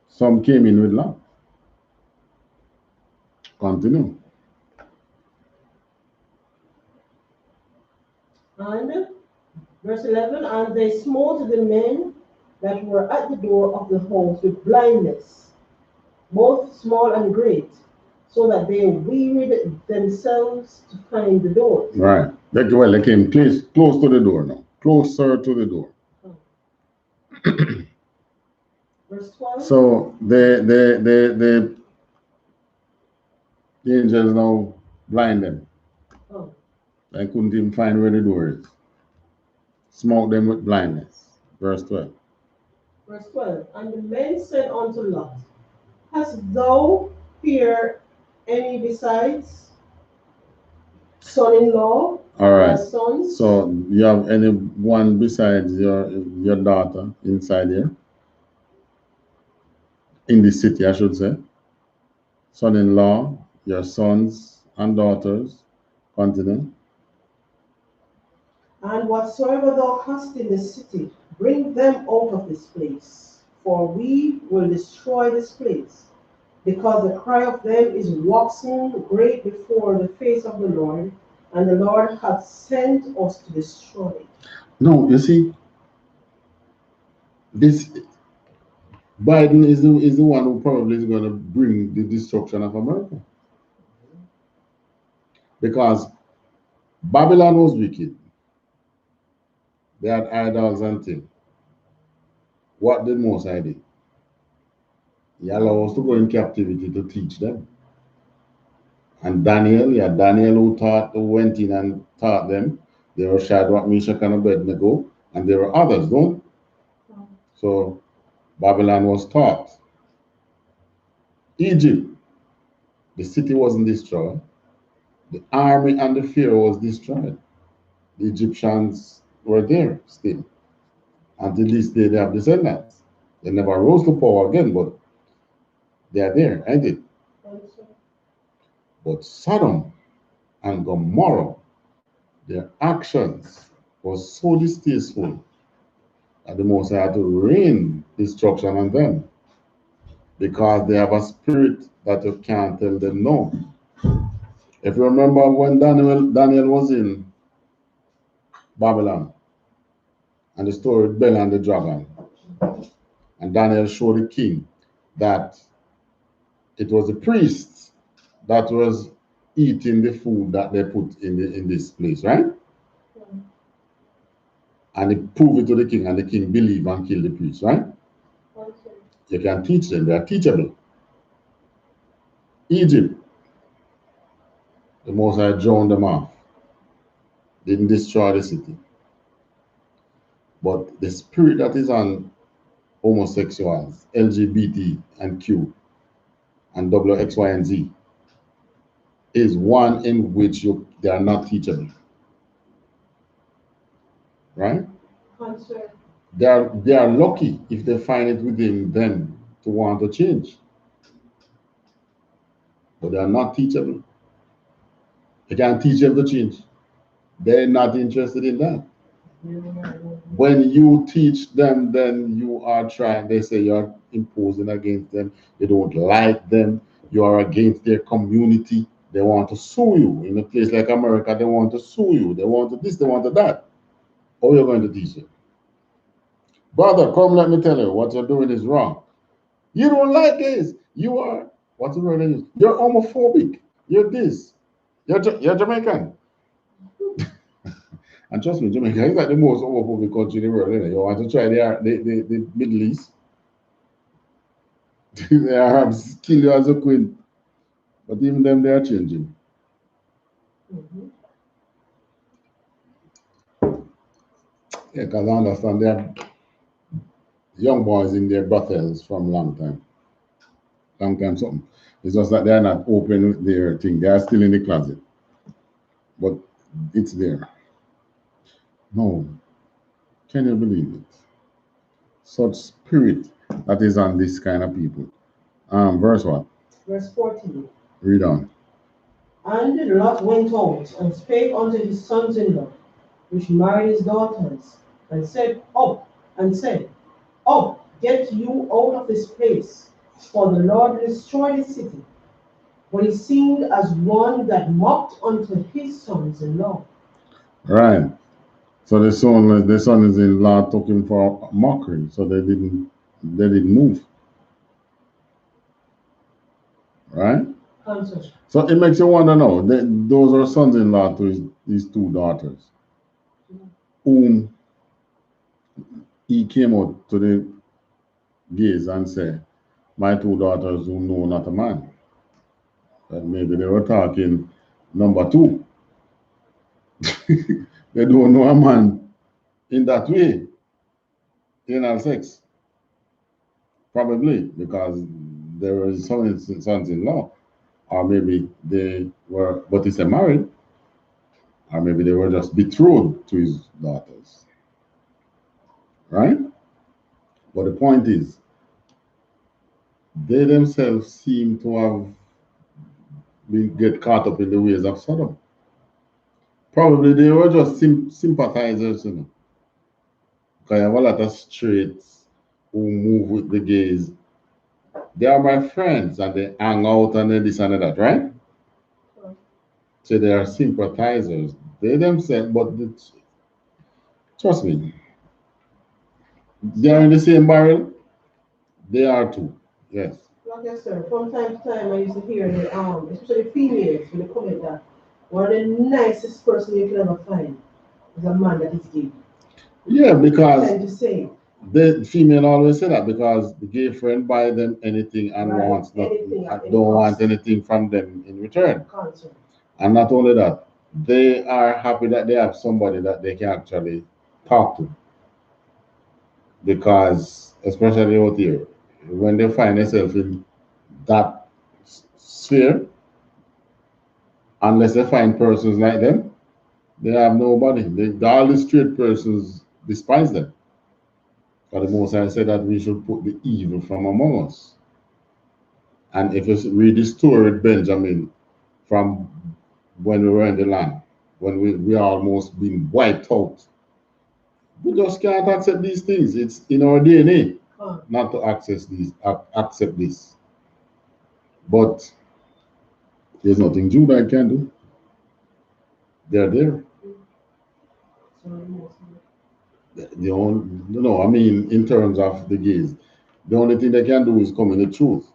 some came in with Lot. Continue. And verse 11, and they smote the men that were at the door of the house with blindness, both small and great, so that they wearied themselves to find the door. Right. They came close to the door now. Closer to the door. Verse 12. So the angels now blind them. Oh. They couldn't even find where the door is. Smoke them with blindness. Verse 12. Verse 12. And the men said unto Lot, hast thou here any besides son-in-law? All right. Sons? So you have anyone besides your daughter inside here? In the city, I should say. Son-in-law, your sons and daughters. Continue. And whatsoever thou hast in the city, bring them out of this place, for we will destroy this place, because the cry of them is waxing great before the face of the Lord, and the Lord hath sent us to destroy it. No, you see, this Biden is the one who probably is going to bring the destruction of America. Because Babylon was wicked. They had idols and things. What did Moses do? He allowed us to go in captivity to teach them. And Daniel who went in and taught them. There were Shadrach, Meshach, and Abednego, and there were others, don't? So Babylon was taught. Egypt, the city wasn't destroyed. The army and the pharaoh was destroyed. The Egyptians were there still. Until this day, they have descendants. They never rose to power again, but they are there, ain't it? But Sodom and Gomorrah, their actions was so distasteful that the Most High had to rain destruction on them because they have a spirit that you can't tell them no. If you remember when Daniel was in Babylon and the story of Bel and the dragon, and Daniel showed the king that it was the priests that was eating the food that they put in this place, right? And he proved it to the king, and the king believed and killed the priest, right? You can teach them, they are teachable. Egypt, the Most High drowned them off, didn't destroy the city. But the spirit that is on homosexuals, LGBT and Q, and W, X, Y, and Z is one in which they are not teachable. Right? They are lucky if they find it within them to want to change. But they are not teachable. You can't teach them to change. They're not interested in that. When you teach them, then you are trying, they say you're imposing against them. They don't like them. You are against their community. They want to sue you. In a place like America, they want to sue you. They want to this, they want to that. How are you going to teach them? Brother, come let me tell you, what you're doing is wrong. You don't like this. You are What's the word I use? You're homophobic. You're this. You're Jamaican. And trust me, Jamaica is like the most homophobic country in the world. Isn't it? You want to try the Middle East? The Arabs kill you as a queen. But even them, they are changing. Mm-hmm. Yeah, because I understand they have young boys in their brothels from long time. Long time something. It's just that they're not open with their thing. They are still in the closet. But it's there. No. Can you believe it? Such spirit that is on this kind of people. Verse what? Verse 14. Read on. And Lot went out and spake unto his sons-in-law, which married his daughters, and said, Up, get you out of this place, for the Lord will destroy this city. But he seemed as one that mocked unto his sons-in-law. Right. So the sons-in-law took him for mockery. So they didn't move. Right? Answer. So it makes you wonder now. Those are sons-in-law to his two daughters, whom he came out to the gays and said, my two daughters who know not a man. And maybe they were talking number two. They don't know a man in that way, anal sex. Probably because there were some sons-in-law, or maybe they were, but he said married, or maybe they were just betrothed to his daughters. Right? But the point is, they themselves seem to have get caught up in the ways of Sodom. Probably they were just sympathizers, you know. Because I have a lot of straights who move with the gays. They are my friends and they hang out and this and that, right? So they are sympathizers. They themselves, but trust me, they are in the same barrel. They are too. Yes. Like I said, from time to time I used to hear the especially females when they comment that one of the nicest person you can ever find is a man that is gay. Yeah, because Tend to say the female always say that because the gay friend buy them anything and right wants not anything at any don't want cost. anything from them in return. Concern. And not only that, they are happy that they have somebody that they can actually talk to. Because especially out here, when they find themselves in that sphere, unless they find persons like them, they have nobody. All the straight persons despise them. For the most I said that we should put the evil from among us. And if you read the story with Benjamin from when we were in the land, when we almost been wiped out, we just can't accept these things. It's in our DNA not to accept this. But there's nothing Judah can do. They're there. The only, no, I mean in terms of the gays, the only thing they can do is come in the truth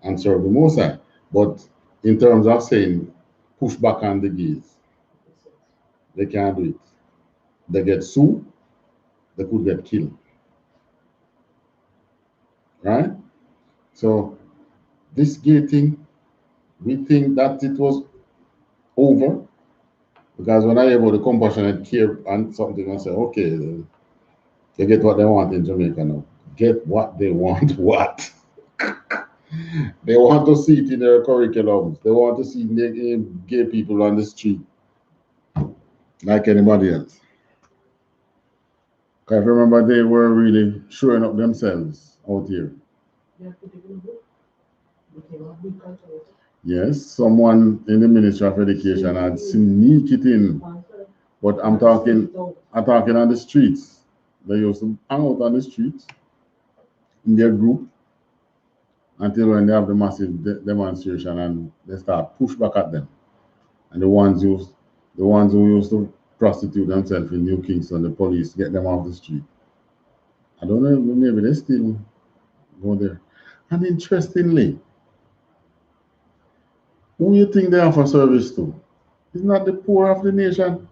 and serve the Most High. But in terms of saying push back on the gays, they can't do it. They get sued, they could get killed. Right? So this gay thing, we think that it was over because when I hear about the compassionate care and something, I say, okay, they get what they want in Jamaica now. Get what they want, what? They want to see it in their curriculums. They want to see gay people on the street like anybody else. Because I remember they were really showing up themselves out here. Yes, someone in the Ministry of Education had sneaked it in. But I'm talking on the streets. They used to hang out on the streets in their group until when they have the massive demonstration and they start push back at them. And the ones who used to prostitute themselves in New Kingston, the police get them off the street. I don't know, maybe they still go there. And interestingly, who you think they offer service to? It's not the poor of the nation.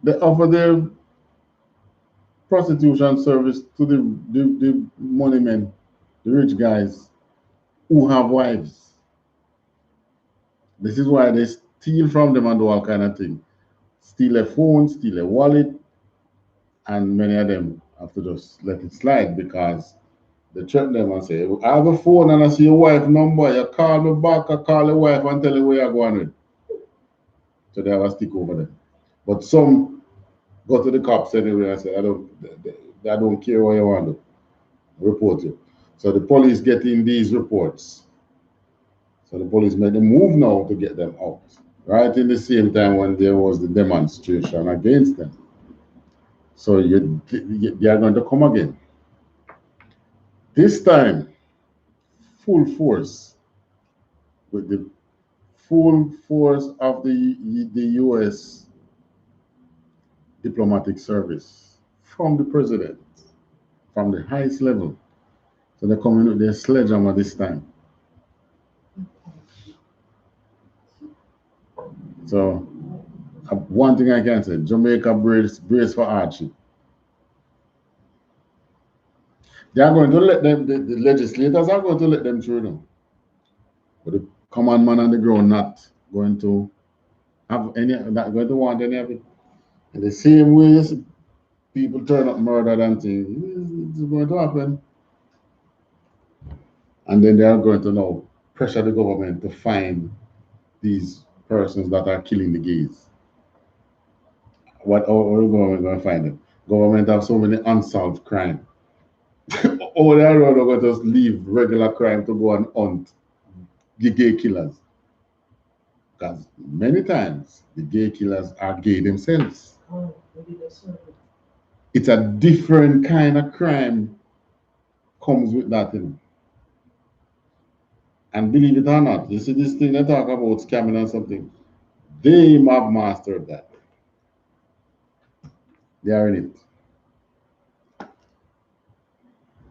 They offer their prostitution service to the money men, the rich guys who have wives. This is why they steal from them and do all kind of things. Steal a phone, steal a wallet, and many of them have to just let it slide because they threaten them and say, I have a phone and I see your wife number. You call me back, I call your wife and tell her where you're going with. So they have a stick over them. But some go to the cops anyway and say, I don't care what you want to report you. So the police get in these reports. So the police made a move now to get them out. Right in the same time when there was the demonstration against them. So they are going to come again. This time, full force, with the full force of the U.S. diplomatic service from the president, from the highest level. So they're coming with their sledgehammer this time. So one thing I can say, Jamaica brace for Archie. They are going to let them, the legislators are going to let them through now. But the common man on the ground not going to have any, not going to want any of it. In the same way, people turn up murdered and things, it's going to happen. And then they are going to now pressure the government to find these persons that are killing the gays. What are the government going to find them? Government have so many unsolved crime. All they are going to just leave regular crime to go and hunt the gay killers. Because many times the gay killers are gay themselves. It's a different kind of crime comes with that, you know. And believe it or not, you see this thing they talk about scamming and something. They have mastered that. They are in it.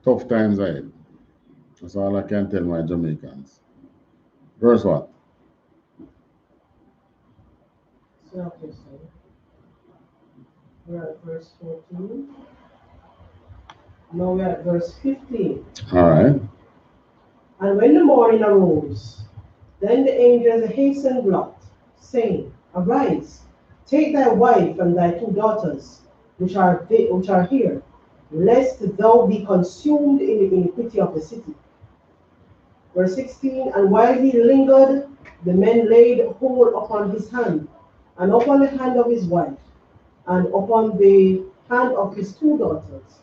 Tough times ahead. That's all I can tell my Jamaicans. Verse what? We're at verse 14. Now we're at verse 15. All right. And when the morning arose, then the angels hastened Lot, saying, Arise, take thy wife and thy two daughters, which are here, lest thou be consumed in the iniquity of the city. Verse 16, and while he lingered, the men laid hold upon his hand, and upon the hand of his wife, and upon the hand of his two daughters.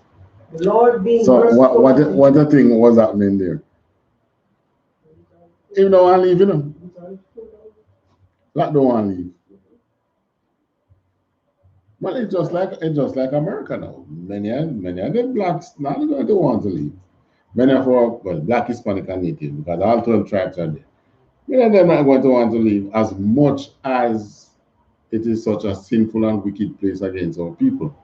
The Lord being merciful. So what the thing was happening there? Even though I leave, you know. That don't want to leave. Well, it's just like America now. Many of the blacks now they don't want to leave. Many of our black, Hispanic, and Native, because all 12 tribes are there. Many of them are going to want to leave as much as it is such a sinful and wicked place against our people.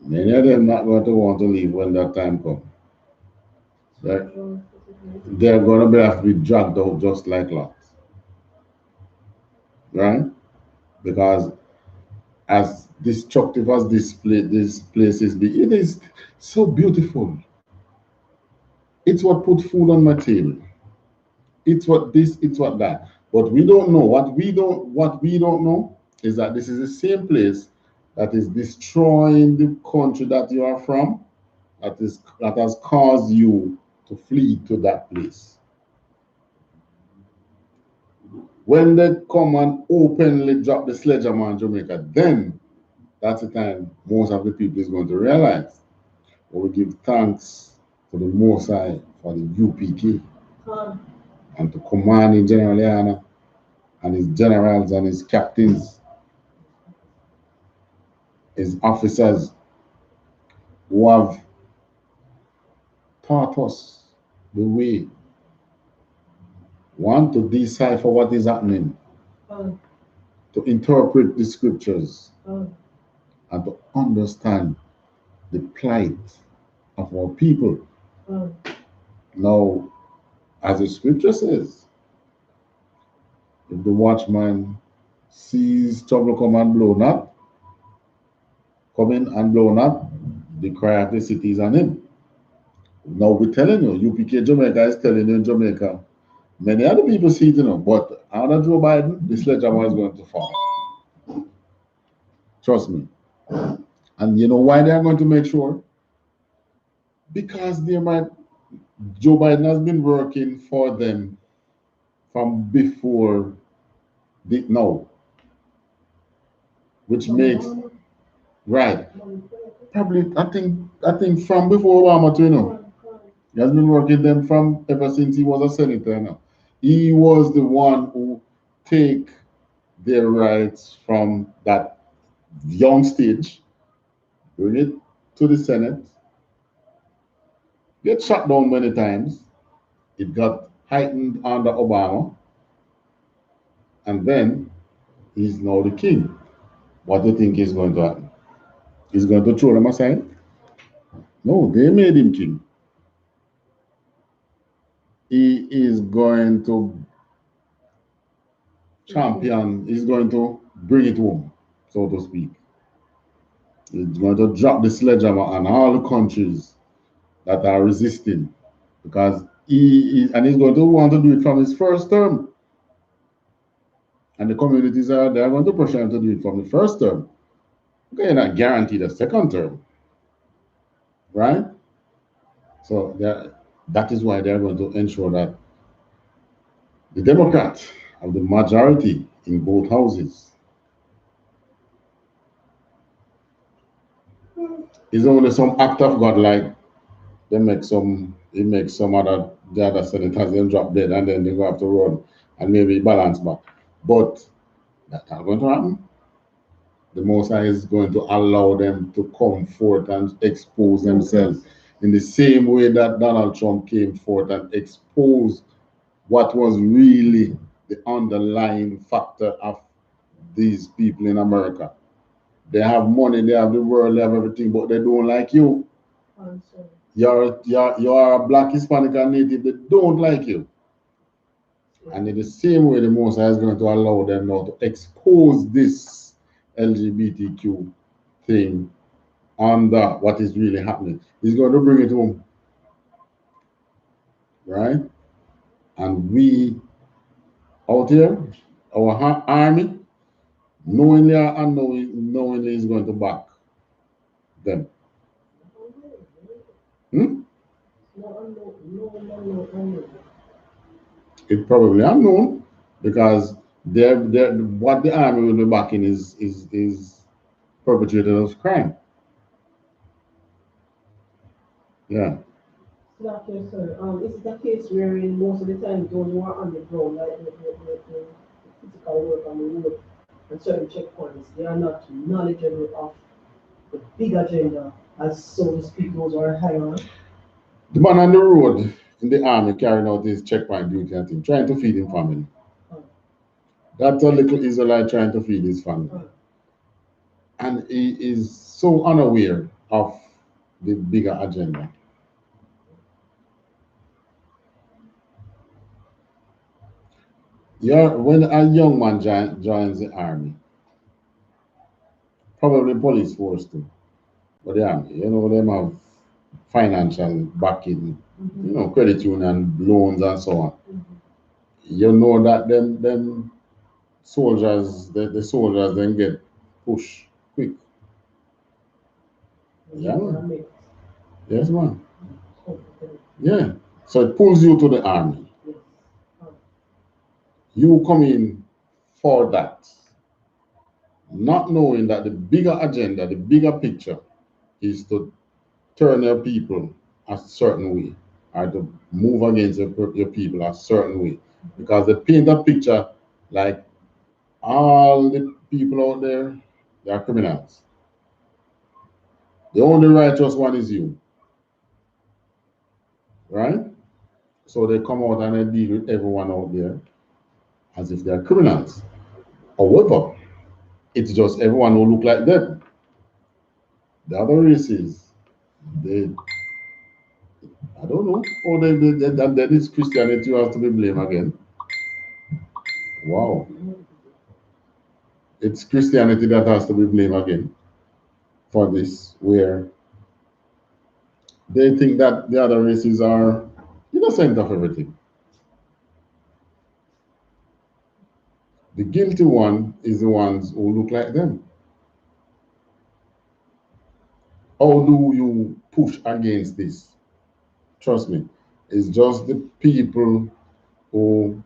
Many of them not going to want to leave when that time comes. They're going to have to be dragged out just like Lot. Right? Because as destructive as this place is, it is so beautiful. It's what put food on my table. It's what this, it's what that. But we don't know. What we don't know is that this is the same place that is destroying the country that you are from, that has caused you to flee to that place. When they come and openly drop the sledgehammer in Jamaica, then that's the time most of the people is going to realize. But we give thanks to the Most High for the UPK and to Commanding General YAHANNA and his generals and his captains, his officers who have taught us the way. One, to decipher what is happening, to interpret the scriptures, and to understand the plight of our people. Now, as the scripture says, if the watchman sees trouble come and blow not, come in and blow not, the cry of the city is on him. Now we're telling you, UPK Jamaica is telling you in Jamaica, many other people see it, but under Joe Biden, the sledgehammer is going to fall. Trust me. And you know why they are going to make sure? Because Joe Biden has been working for them from before now, which makes right. Probably, I think from before Obama too, he has been working them from ever since he was a senator. He was the one who take their rights from that young stage, bring it to the Senate, get shut down many times. It got heightened under Obama, and then he's now the king. What do you think is going to happen? He's going to throw them aside? No, they made him king. He is going to champion, he's going to bring it home, so to speak. He's going to drop the sledgehammer on all the countries that are resisting, because he's going to want to do it from his first term. And the communities they're going to pressure him to do it from the first term. Okay, you're not guaranteed a second term, right? So that is why they're going to ensure that the Democrats have the majority in both houses. It's only some act of God, like he makes some the other senators then drop dead and then they go have to run and maybe balance back. But that's not going to happen. The Most High is going to allow them to come forth and expose themselves in the same way that Donald Trump came forth and exposed what was really the underlying factor of these people in America. They have money, they have the world, they have everything, but they don't like you. You're a black, Hispanic, and native, they don't like you. And in the same way, the Most High is going to allow them now to expose this LGBTQ thing under what is really happening. He's going to bring it home. Right? And we out here, our army, knowingly or unknowingly is going to back them. It's probably unknown, because what the army will be backing is perpetrators of crime. Yeah. Okay, sir. Is it a case wherein most of the time those who are on the ground, like the physical work on the road and certain checkpoints, they are not knowledgeable of the big agenda, as so to speak, those who are higher? The man on the road in the army carrying out his checkpoint duty and thing, trying to feed his family. That's a little Israelite trying to feed his family. And he is so unaware of the bigger agenda. When a young man joins the army, probably police force too, but the army, them have financial backing, credit union loans and so on. You know that them soldiers, the soldiers then get pushed quick. Yeah. Yes, man. Yeah. So it pulls you to the army. You come in for that, not knowing that the bigger agenda, the bigger picture is to turn your people a certain way, or to move against your people a certain way. Because they paint a picture like all the people out there, they are criminals. The only righteous one is you. Right? So they come out and they deal with everyone out there as if they are criminals. However, it's just everyone who look like them. The other races, I don't know. Oh, then it's Christianity who has to be blamed again. Wow. It's Christianity that has to be blamed again for this, where they think that the other races are innocent of everything. The guilty one is the ones who look like them. How do you push against this? Trust me, it's just the people who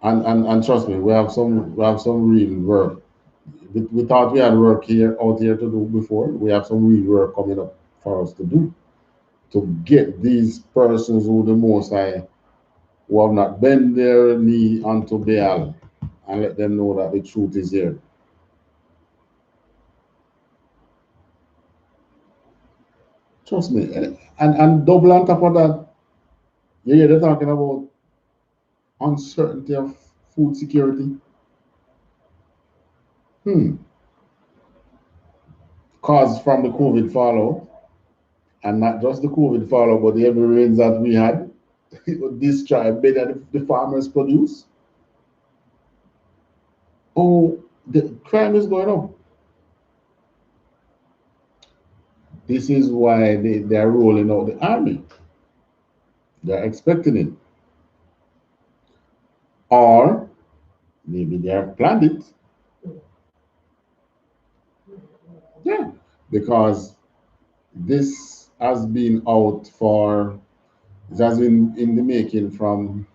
and trust me, we have some real work. We thought we had work out here to do before. We have some real work coming up for us to do to get these persons who the Most High who have not bent their knee unto Baal and let them know that the truth is here. Trust me. And double on top of that, yeah, they're talking about uncertainty of food security. Caused from the COVID fallout, and not just the COVID fallout, but the heavy rains that we had. Destroy better the farmers produce. Oh, the crime is going up. This is why they're rolling out the army. They're expecting it. Or maybe they have planned it. Yeah, because this has been out for, it has been in the making from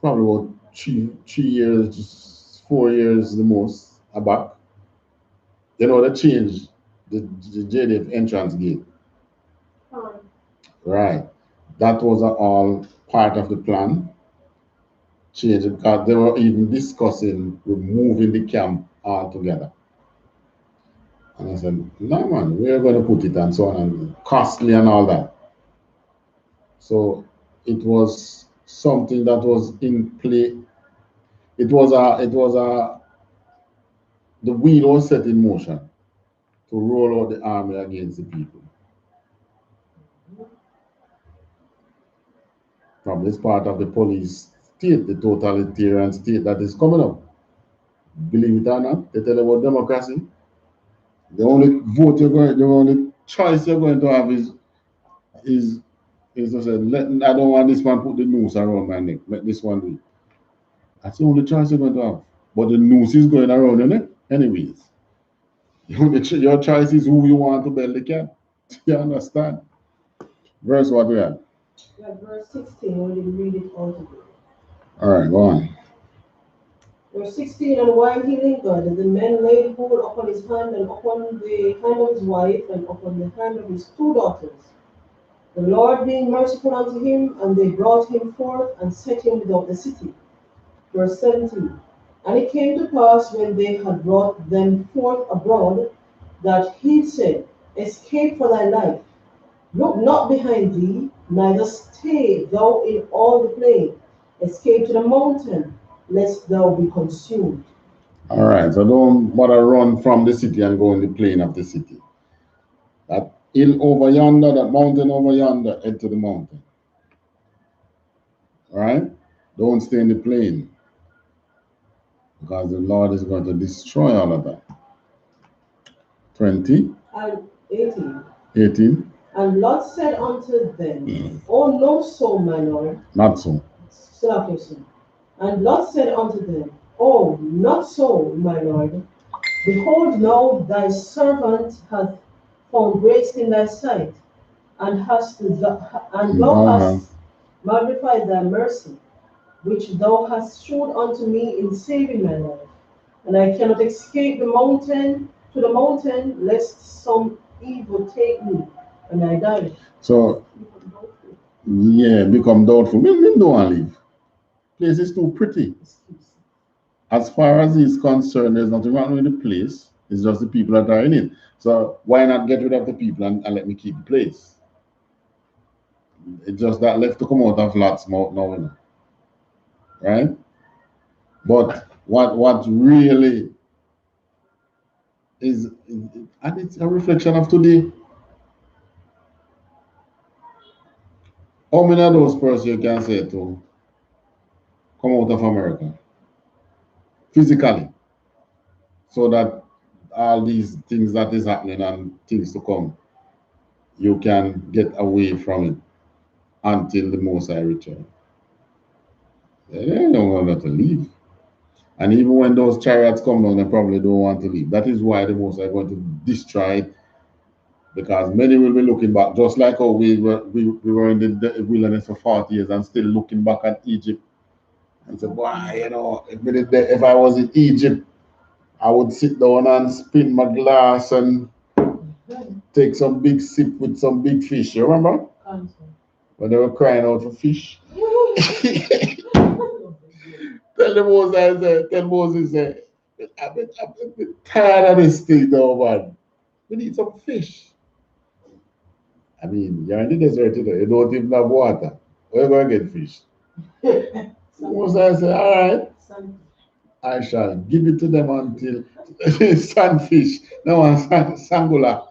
probably about three years, 4 years the most back. You know, they changed the JDF entrance gate. Right. That was all part of the plan. Change it because they were even discussing removing the camp altogether. And I said, no man, we're going to put it and so on and costly and all that. So it was something that was in play. The wheel was set in motion to roll out the army against the people. From this part of the police state, the totalitarian state that is coming up. Believe it or not, they tell about democracy. The only vote the only choice you're going to have is to say, I don't want this man put the noose around my neck. Let this one do it. That's the only choice you're going to have. But the noose is going around your neck anyways. Your choice is who you want to build the camp. You understand? Verse what we have? Yeah, verse 16, when you read it all together. All right, go on. Verse 16, and while he lingered, the men laid hold upon his hand and upon the hand of his wife and upon the hand of his two daughters. The Lord being merciful unto him, and they brought him forth and set him without the city. Verse 17, and it came to pass when they had brought them forth abroad, that he said, escape for thy life. Look not behind thee, neither stay thou in all the plain. Escape to the mountain, lest thou be consumed. All right, so don't bother run from the city and go in the plain of the city. That hill over yonder, that mountain over yonder, head to the mountain. All right? Don't stay in the plain, because the Lord is going to destroy all of that. 20. And 18. 18. And Lot said unto them, Oh, no, so, my Lord. Not so. And Lot said unto them, Oh, not so, my Lord. Behold, now thy servant hath found grace in thy sight, and thou hast magnified thy mercy, which thou hast showed unto me in saving my life. And I cannot escape the mountain lest some evil take me, and I die. So, yeah, become doubtful. We don't want to leave. Place is too pretty. As far as he's concerned, there's nothing wrong with the place. It's just the people that are in it. So why not get rid of the people and let me keep the place? It's just that left to come out of Lot's mouth now, you know. Right? But what really is, and it's a reflection of today. How many of those persons you can say to come out of America physically, so that all these things that is happening and things to come, you can get away from it until the Most High return? They don't want to leave. And even when those chariots come down, they probably don't want to leave. That is why the Most High going to destroy it, because many will be looking back, just like how we were in the wilderness for 40 years and still looking back at Egypt and say, boy, you know, if I was in Egypt, I would sit down and spin my glass and take some big sip with some big fish. You remember? When they were crying out for fish. Tell Moses, I've been tired of this thing now, man. We need some fish. I mean, you're in the desert today, you don't even have water. Where you going to get fish? Moses said, all right, I shall give it to them until sunfish. No one sangula.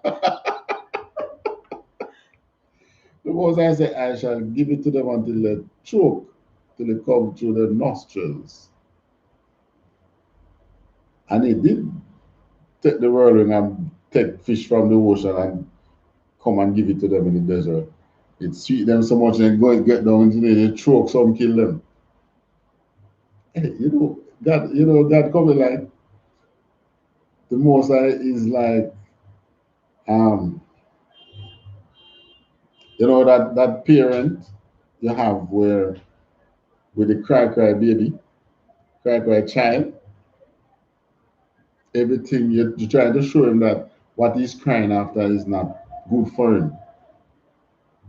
The Moses said, I shall give it to them until they choke, till they come through the nostrils. And he did take the whirlwind and take fish from the ocean and come and give it to them in the desert. It sweet them so much and go and get down into the choke some, kill them. Hey, God coming like the Most High is like that parent you have where with the cry baby, cry child, everything you're trying to show him that what he's crying after is not good for him.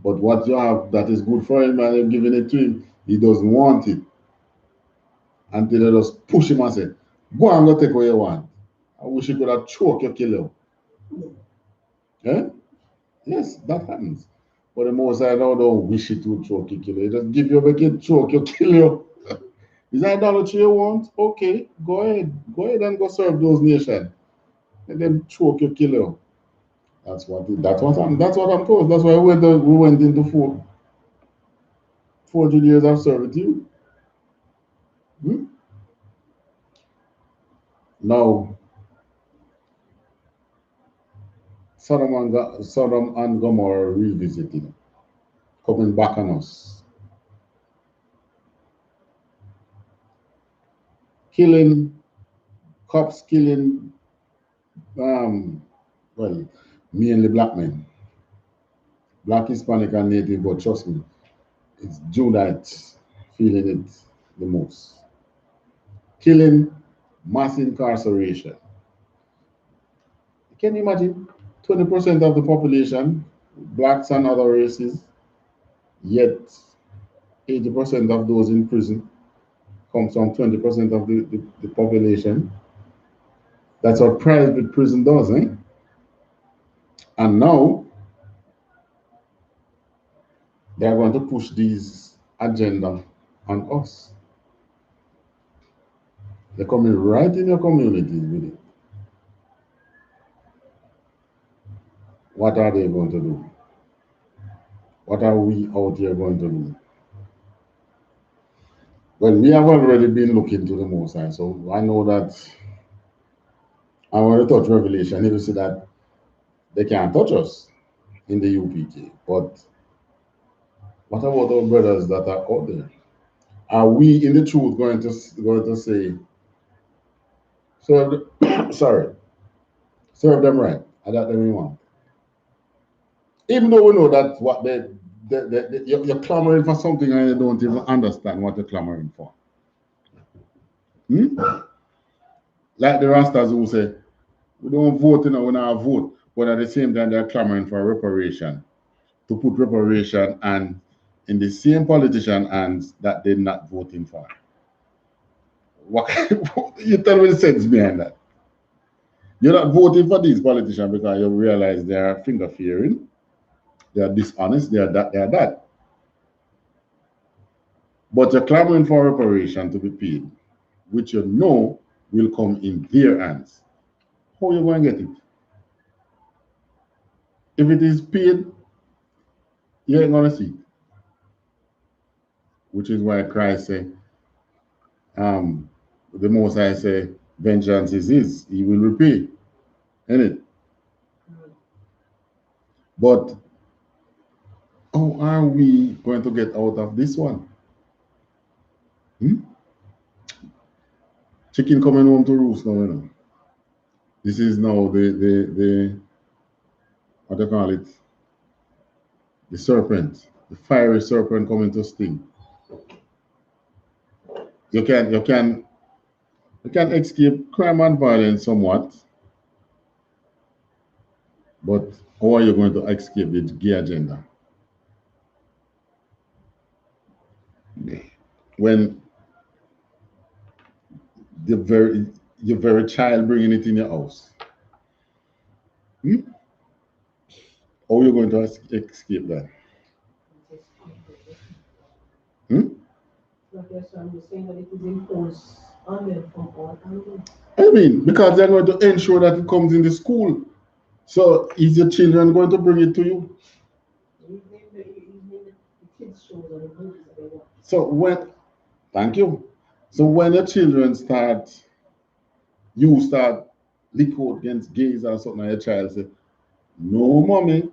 But what you have that is good for him and you're giving it to him, he doesn't want it. Until they just push him and say, go and go take what you want. I wish you could have choked your killer. Yeah? Yes, that happens. But the Most High now don't wish it to choke your killer. He just give you a kid choke your killer. Is that idolatry you want? Okay, go ahead. Go ahead and go serve those nations. And then choke your killer. That's what I'm told. That's why we went into 400 years of servitude. Hmm? Now, Sodom and Gomorrah revisited, coming back on us. Killing, cops killing, well, mainly black men. Black, Hispanic, and Native, but trust me, it's Judites feeling it the most. Killing, mass incarceration. Can you imagine 20% of the population, blacks and other races, yet 80% of those in prison comes from 20% of the population? That's what private prison does, eh? And now they are going to push these agenda on us. They're coming right in your communities with it. What are they going to do? What are we out here going to do? Well, we have already been looking to the Most High, so I know that I want to touch Revelation. You see that they can't touch us in the UPK. But what about our brothers that are out there? Are we in the truth going to say, serve, sorry, serve them right? I that them we want. Even though we know that what you're clamoring for something and you don't even understand what you're clamoring for. Hmm? Like the Rastas who say, we don't vote, we not vote, but at the same time they're clamoring for reparation, to put reparation and in the same politician hands that they're not voting for. What you tell me the sense behind that? You're not voting for these politicians because you realize they are finger fearing, they are dishonest, they are that, they are that. But you're clamoring for reparation to be paid, which you know will come in their hands. How are you going to get it? If it is paid, you ain't going to see it. which is why Christ said, the Most High say, vengeance is his, he will repay. Isn't it? But how are we going to get out of this one? Chicken coming home to roost now, you know. This is now the what do you call it? The serpent, the fiery serpent coming to sting. You can escape crime and violence somewhat, but how are you going to escape the gay agenda? When your very child bringing it in your house. How are you going to escape that? I mean, because they're going to ensure that it comes in the school. So is your children going to bring it to you? So when, thank you. So when your children you start lick out against gays or something, and your child say, no, mommy,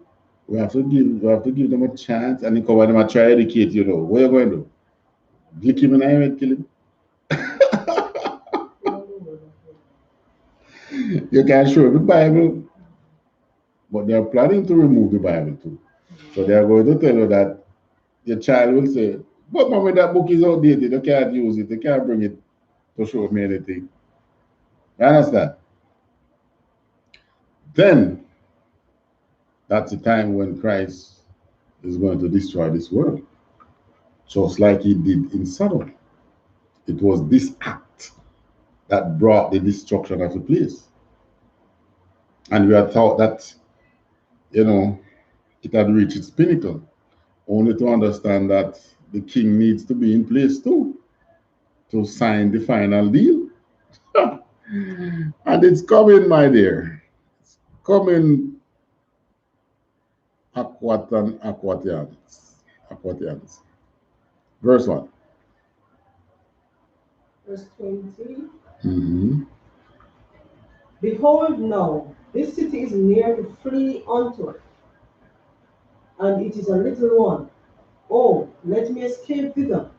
we have to give them a chance, and you come and them try to educate you know. What are you going to do? Lick him in the head, kill him? You can show the Bible, but they're planning to remove the Bible too. So they're going to tell you that your child will say, but mommy, that book is outdated, you can't use it, you can't bring it to show me anything. You understand? Then that's the time when Christ is going to destroy this world, just like he did in Sodom. It was this act that brought the destruction of the place. And we had thought that, it had reached its pinnacle, only to understand that the king needs to be in place too, to sign the final deal. And it's coming, my dear. It's coming, Aquatians. Verse 1. Verse 20. Behold now, this city is near to flee unto it, and it is a little one. Oh, let me escape thither.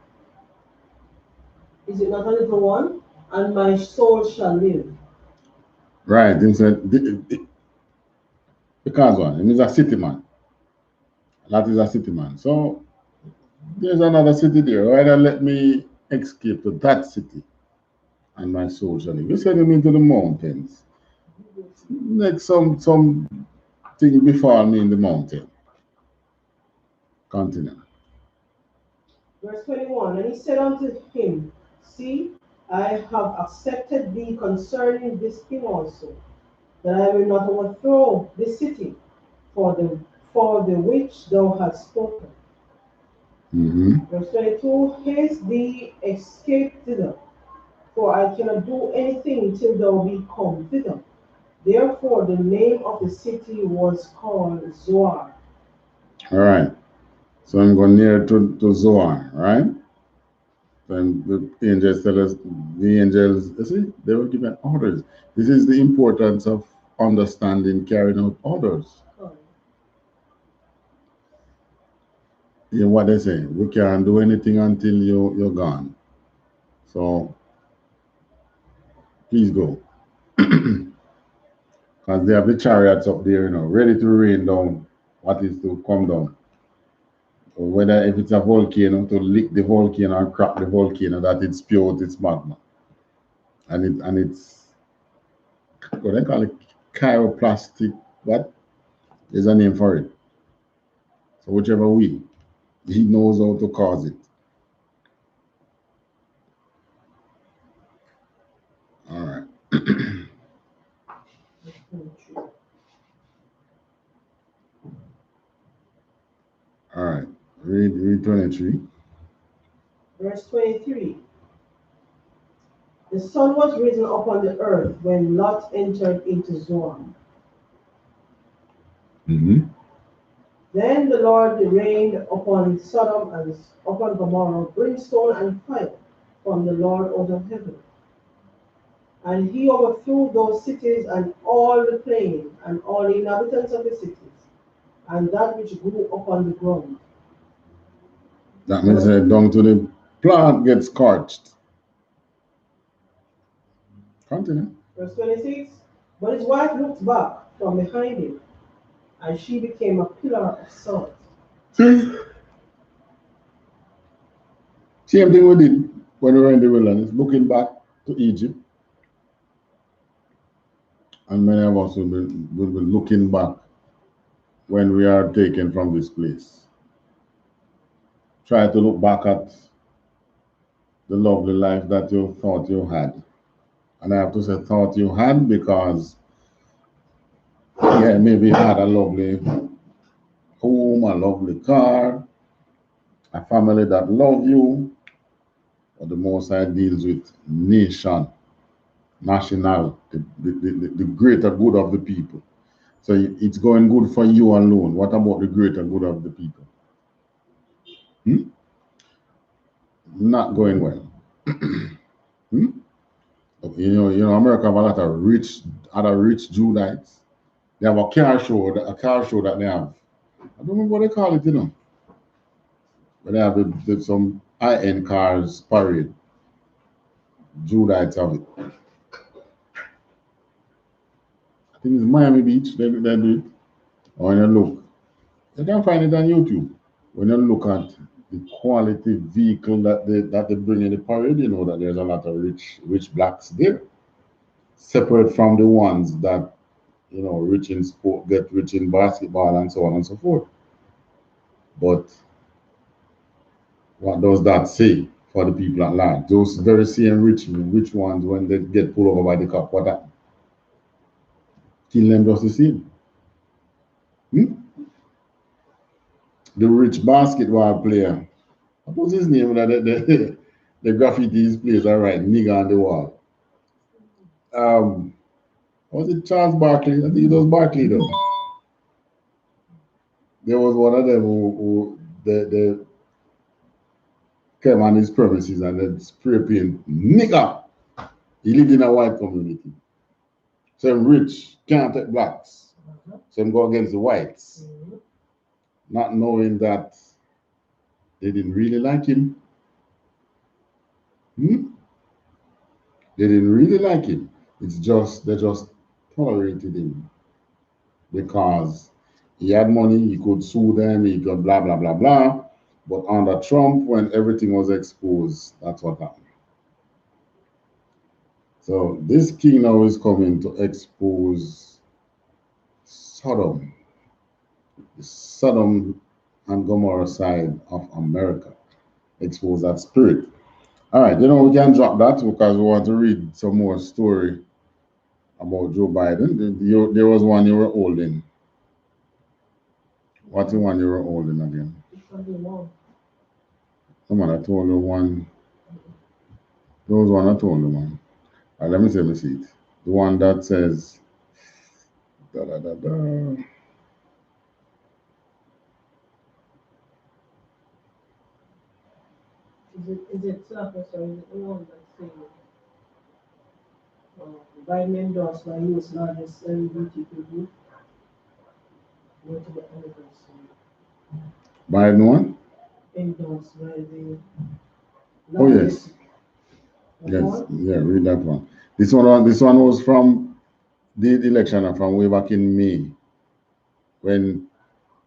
Is it not a little one? And my soul shall live. Right. Because one, it is a city man. That is a city man. So there's another city there. Rather let me escape to that city, and my soul shall live. You send him into the mountains. Like some thing befall me in the mountain. Continue. Verse 21. And he said unto him, see, I have accepted thee concerning this thing also, that I will not overthrow this city for the which thou hast spoken. Verse 22. Haste thee, escape thither, for I cannot do anything till thou be come thither. Therefore the name of the city was called Zoar. All right. So I'm going near to Zoar, right? And the angels tell us, you see, they were given orders. This is the importance of understanding, carrying out orders. You know what they say, we can't do anything until you're gone. So please go. Because they have the chariots up there, ready to rain down what is to come down. Or whether if it's a volcano, to lick the volcano and crack the volcano, that it spew out its magma. And it's what they call it, chiroplastic, what? There's a name for it. So whichever way, he knows how to cause it. All right. All right. Read 23. Verse 23. The sun was risen upon the earth when Lot entered into Zoar. Then the Lord rained upon Sodom and upon Gomorrah brimstone and fire from the Lord out of heaven. And he overthrew those cities and all the plain and all the inhabitants of the cities, and that which grew upon the ground. That means that down to the plant gets scorched. Continue. Verse 26. But his wife looked back from behind him, and she became a pillar of salt. See? Same thing we did when we were in the wilderness, looking back to Egypt. And many of us will be looking back when we are taken from this place. Try to look back at the lovely life that you thought you had. And I have to say thought you had because, yeah, maybe you had a lovely home, a lovely car, a family that love you, but the Most High deals with nation, national, the greater good of the people. So it's going good for you alone. What about the greater good of the people? Not going well. You know, America have a lot of other rich Judites. They have a car show that they have. I don't remember what they call it, you know. But they have some high-end cars parade. Judites have it. I think it's Miami Beach. They do it. Or when you look, you can find it on YouTube. When you look at the quality vehicle that they bring in the parade, you know that there's a lot of rich blacks there, separate from the ones that, you know, rich in sport, get rich in basketball and so on and so forth. But what does that say for the people at large? Those very same rich ones, when they get pulled over by the cop, what happened? Kill them just the same. The rich basketball player, what was his name? The graffiti his place, all right, nigger on the wall. Was it Charles Barkley? I think it was Barkley though. There was one of them who they came on his premises and then spray paint nigger. He lived in a white community. So I'm rich, can't take blacks. So I'm go against the whites. Not knowing that they didn't really like him. They didn't really like him. It's just they just tolerated him because he had money, he could sue them, he could blah blah blah blah. But under Trump, when everything was exposed, that's what happened. So this king now is coming to expose Sodom, the Sodom and Gomorrah side of America. Expose that spirit. All right, you know, we can drop that because we want to read some more story about Joe Biden. There was one you were holding. What's the one you were holding again? Come on, I told you one. There was one I told you one. Let me see it. The one that says da da da da. Is it surface or is it the one that's saying Biden endorsed by U.S. largest LGBTQ group? Go to the anniversary. Biden one? Endorsed by the Oh yes. Yes, yeah, read that one. This one was from the election from way back in May when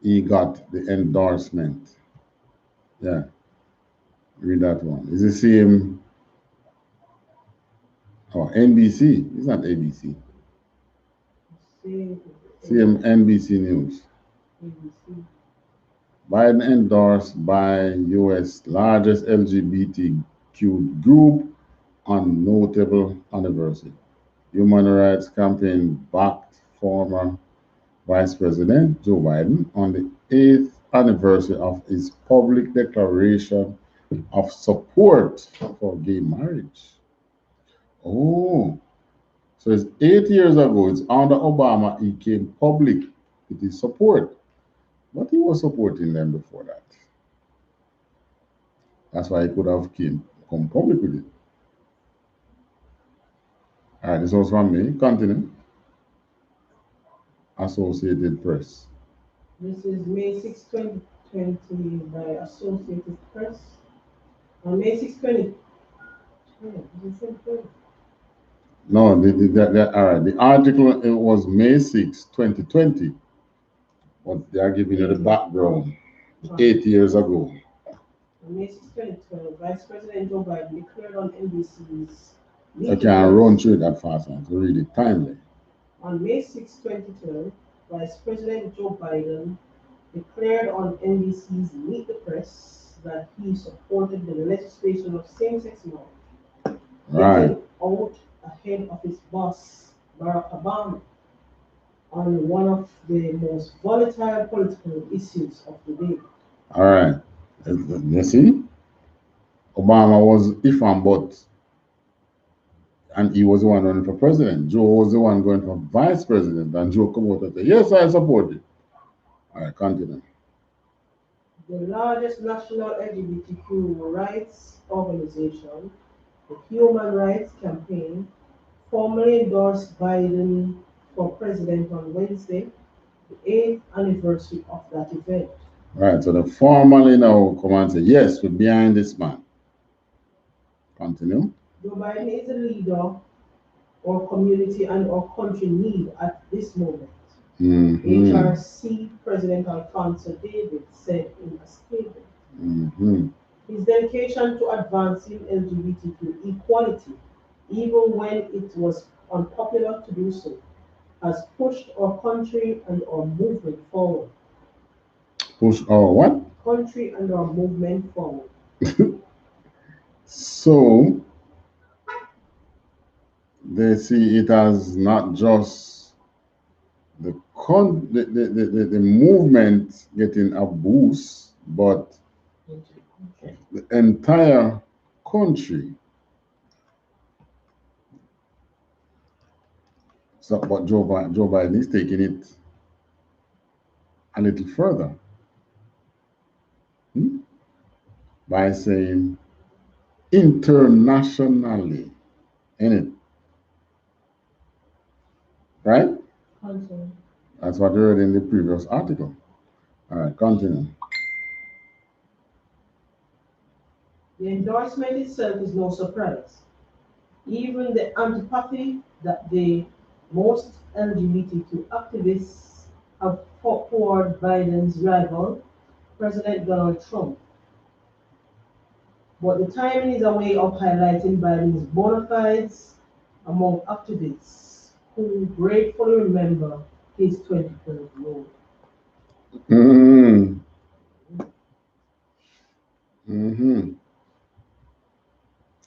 he got the endorsement. Yeah, read that one. It's the same. Oh, NBC. It's not ABC. Same NBC News. Biden endorsed by U.S. largest LGBTQ group on notable anniversary. Human Rights Campaign backed former Vice President Joe Biden on the 8th anniversary of his public declaration of support for gay marriage. Oh, so it's 8 years ago. It's under Obama. He came public with his support. But he was supporting them before that. That's why he could have come public with it. All right, this was from me. Continue. Associated Press. This is May 6, 2020 by Associated Press. On May 6, 2020. No, all right. The article it was May 6, 2020. But they are giving you the background. 8 years ago. On May 6, 2012, Vice President Joe Biden declared on NBC's. I can't run through it that fast, man. To read it timely. On May 6, 2012, Vice President Joe Biden declared on NBC's Meet the Press that he supported the legislation of same-sex marriage, getting out ahead of his boss, Barack Obama, on one of the most volatile political issues of the day. All right. You see? Obama was IFAM, and he was the one running for president. Joe was the one going for vice president, and Joe come out and say, yes, I support it. All right, continue. The largest national LGBTQ rights organization, the Human Rights Campaign, formally endorsed Biden for president on Wednesday, the 8th anniversary of that event. Right, so they formally now come and say, yes, we're behind this man. Continue. Joe Biden is a leader our community and our country need at this moment. HRC President Alfonso David said in a statement. His dedication to advancing LGBTQ equality, even when it was unpopular to do so, has pushed our country and our movement forward. Push our what? Country and our movement forward. So they see it as not just the movement getting a boost, but the entire country. So, but Joe Biden is taking it a little further by saying internationally, in it, right? Continue. That's what you read in the previous article. All right, continue. The endorsement itself is no surprise. Even the antipathy that the most LGBTQ activists have fought toward Biden's rival, President Donald Trump. But the timing is a way of highlighting Biden's bona fides among activists who gratefully remember his 2012 role.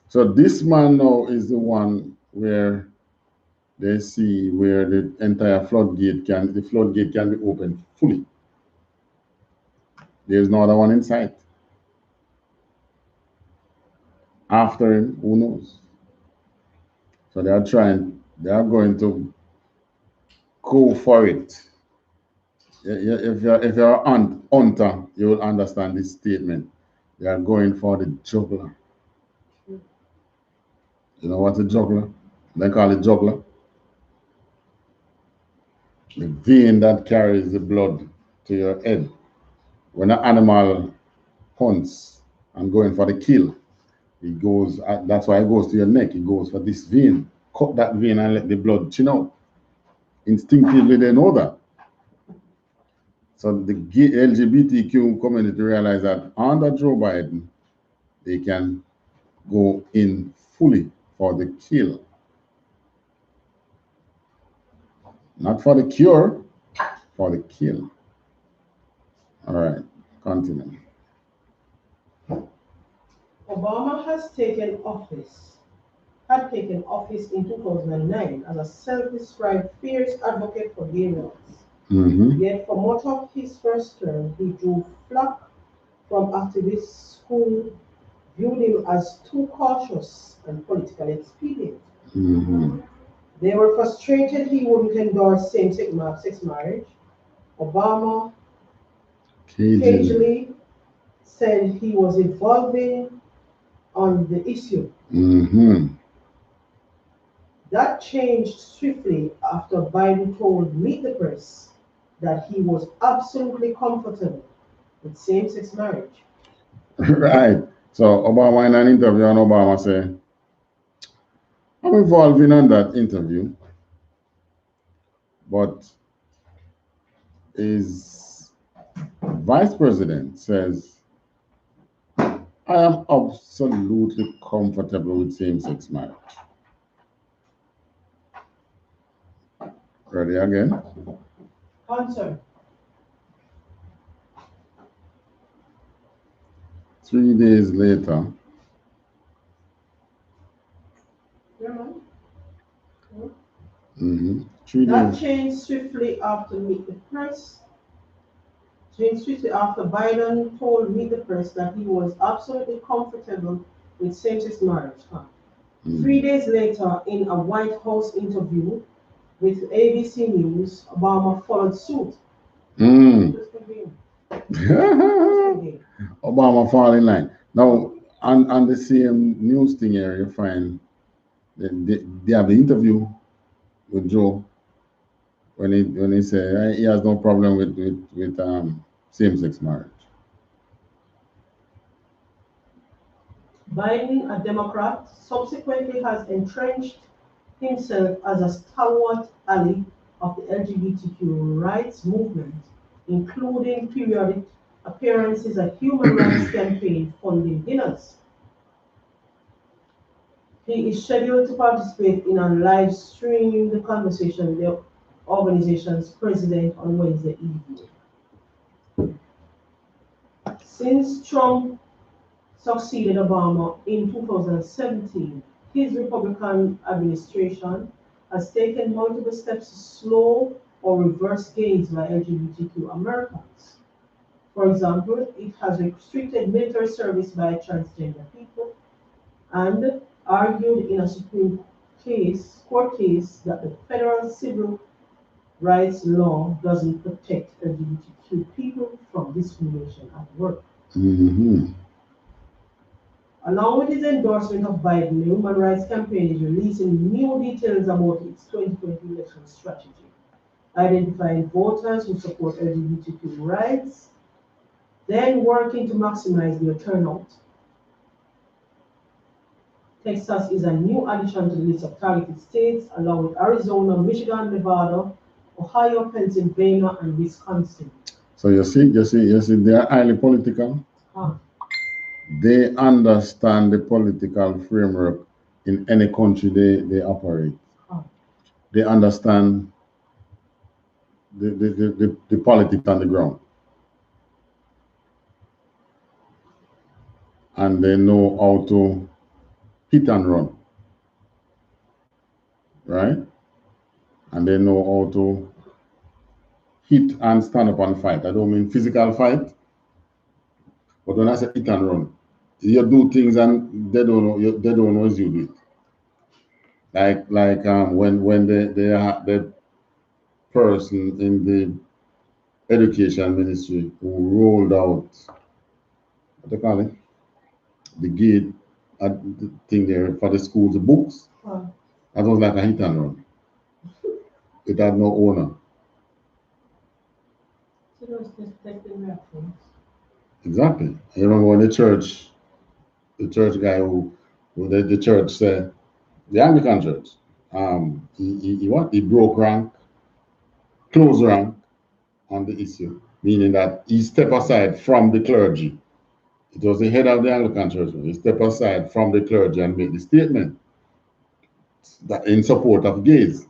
So this man now is the one where they see where the entire floodgate can be opened fully. There's no other one in sight. After him, who knows? So they are going to go for it. If you're an hunter, you will understand this statement. They are going for the juggler. You know what's a juggler? They call it juggler. The vein that carries the blood to your head. When an animal hunts and going for the kill, it goes. That's why it goes to your neck. It goes for this vein. Cut that vein and let the blood chin out. Instinctively, they know that. So the LGBTQ community realize that under Joe Biden, they can go in fully for the kill. Not for the cure, for the kill. All right, continue. Obama had taken office in 2009 as a self-described fierce advocate for gay rights. Yet for much of his first term, he drew flack from activists who viewed him as too cautious and politically expedient. They were frustrated he wouldn't endorse same-sex marriage. Obama Cagely said he was evolving on the issue. That changed swiftly after Biden told Meet the Press that he was absolutely comfortable with same-sex marriage. Right. So Obama in an interview, and Obama said, I'm evolving on that interview, but his vice president says, I am absolutely comfortable with same-sex marriage. Ready again? Answer. 3 days later, That changed swiftly after Meet the Press. Changed swiftly after Biden told Meet the Press that he was absolutely comfortable with same-sex marriage. 3 days later, in a White House interview with ABC News, Obama followed suit. Obama fall in line. Now, on the same news thing here, you find they have the interview with Joe when he said he has no problem with same-sex marriage. Biden, a Democrat, subsequently has entrenched himself as a stalwart ally of the LGBTQ rights movement, including periodic appearances at human rights campaign funding dinners. He is scheduled to participate in a live-streamed conversation with the organization's president on Wednesday evening. Since Trump succeeded Obama in 2017, his Republican administration has taken multiple steps to slow or reverse gains by LGBTQ Americans. For example, it has restricted military service by transgender people and argued in a Supreme Court case that the federal civil rights law doesn't protect LGBTQ people from discrimination at work. Along with his endorsement of Biden, the Human Rights Campaign is releasing new details about its 2020 election strategy, identifying voters who support LGBTQ rights, then working to maximize their turnout. Texas is a new addition to the list of targeted states, along with Arizona, Michigan, Nevada, Ohio, Pennsylvania, and Wisconsin. So you see, they are highly political. They understand the political framework in any country they operate. They understand the politics on the ground. And they know how to hit and run. Right? And they know how to hit and stand up and fight. I don't mean physical fight, but when I say hit and run, you do things and they don't know as you do it. Like when the person in the education ministry who rolled out what they call it, the gate the thing there for the schools, the books. That was like a hit and run. It had no owner. So those protecting reactions. Exactly. I remember when the church guy who the church said, the Anglican church, he broke rank, closed rank on the issue, meaning that he stepped aside from the clergy. It was the head of the Anglican church. He stepped aside from the clergy and made the statement that in support of gays.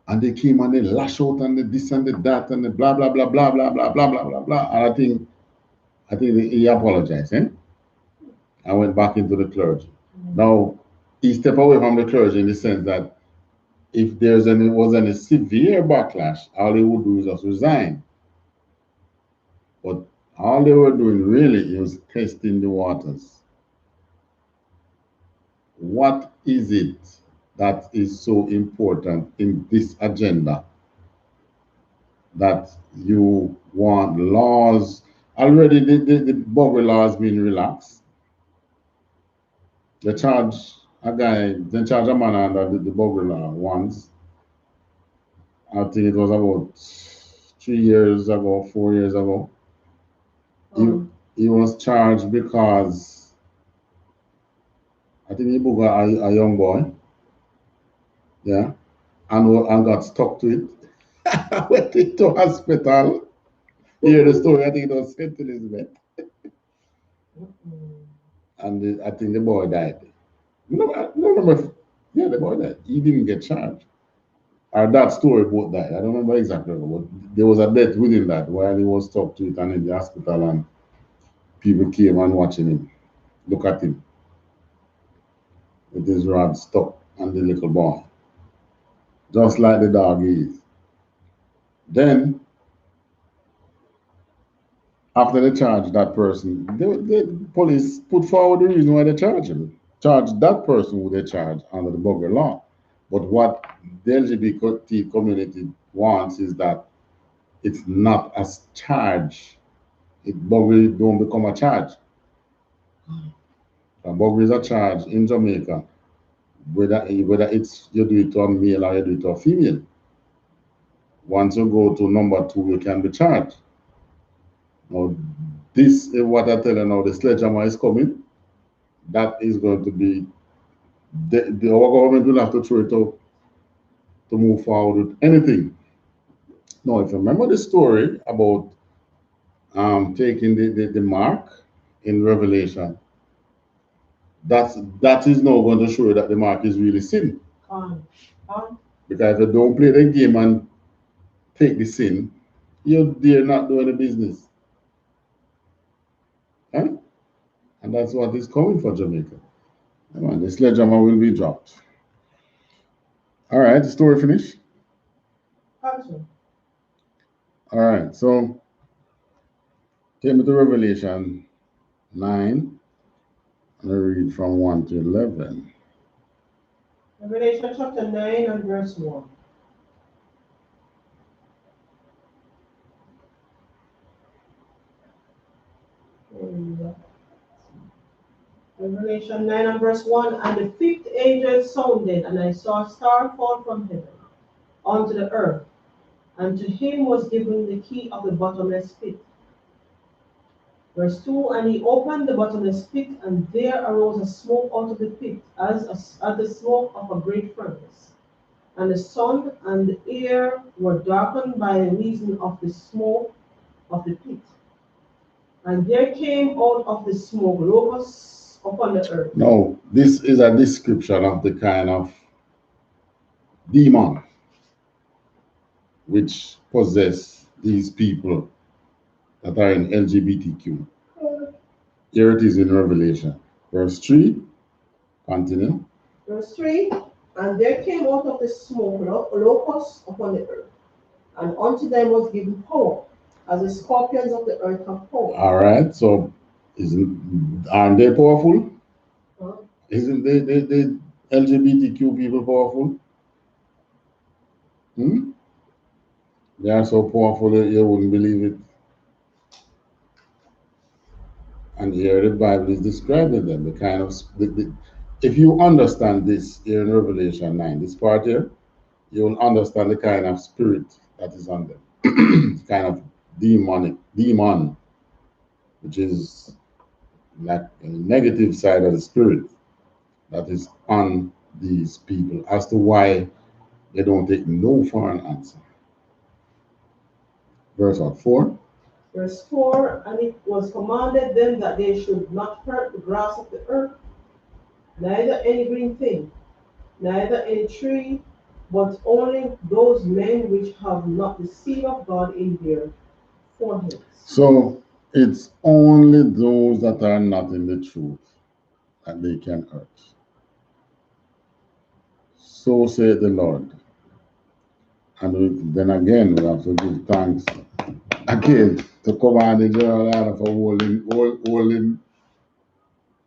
And they came and they lash out and the this and the that and the blah blah blah blah blah blah blah blah blah blah. And I think he apologized, and went back into the clergy. Now he stepped away from the clergy in the sense that if was any severe backlash, all they would do is just resign. But all they were doing really was testing the waters. What is it that is so important in this agenda that you want laws. Already the burglary laws being relaxed. They charge a guy, they charge a man under the burglary law once. I think it was about 3 years ago, 4 years ago. He was charged because I think he booked a young boy. Yeah. And got stuck to it. Went into hospital. You hear the story, I think it was St. Elizabeth. And I think the boy died. No, I don't remember. Yeah, the boy died. He didn't get charged. Or that story both died. I don't remember exactly, but there was a death within that while he was stuck to it and in the hospital, and people came and watching him. Look at him with his rod stuck on the little boy. Just like the dog is. Then, after they charged that person, the police put forward the reason why they charged him. Charged that person who they charged under the burglary law. But what the LGBT community wants is that it's not a charge. Burglary don't become a charge. A burglary is a charge in Jamaica, whether it's you do it to a male or you do it to a female. Once you go to number 2, you can be charged. Now, this is what I tell you now, the sledgehammer is coming. That is going to be, our government will have to throw it out to move forward with anything. Now, if you remember the story about taking the mark in Revelation, that is now going to show you that the mark is really sin. Because if you don't play the game and take the sin, you're not doing the business. Huh? And that's what is coming for Jamaica. Come on, the sledgehammer will be dropped. All right, the story finished? All right, so take me to Revelation 9. I read from 1 to 11. Revelation chapter 9 and verse 1. Revelation 9 and verse 1. And the 5th angel sounded, and I saw a star fall from heaven onto the earth, and to him was given the key of the bottomless pit. Verse 2. And he opened the bottomless pit, and there arose a smoke out of the pit, as the smoke of a great furnace. And the sun and the air were darkened by reason of the smoke of the pit. And there came out of the smoke locusts upon the earth. No, this is a description of the kind of demon which possess these people that are in LGBTQ. Here it is in Revelation. Verse 3, continue. Verse 3. And there came out of the smoke locusts upon the earth, and unto them was given power, as the scorpions of the earth have power. All right, so aren't they powerful? Huh? Isn't the LGBTQ people powerful? They are so powerful that you wouldn't believe it. And here the Bible is describing them, the kind of, if you understand this here in Revelation 9, this part here, you will understand the kind of spirit that is on them. The kind of demon, which is like a negative side of the spirit that is on these people as to why they don't take no for an answer. Verse 4. Verse 4. And it was commanded them that they should not hurt the grass of the earth, neither any green thing, neither any tree, but only those men which have not the seal of God in their foreheads. So it's only those that are not in the truth that they can hurt. So saith the Lord. And then again, we have to give thanks again to command the general for holding,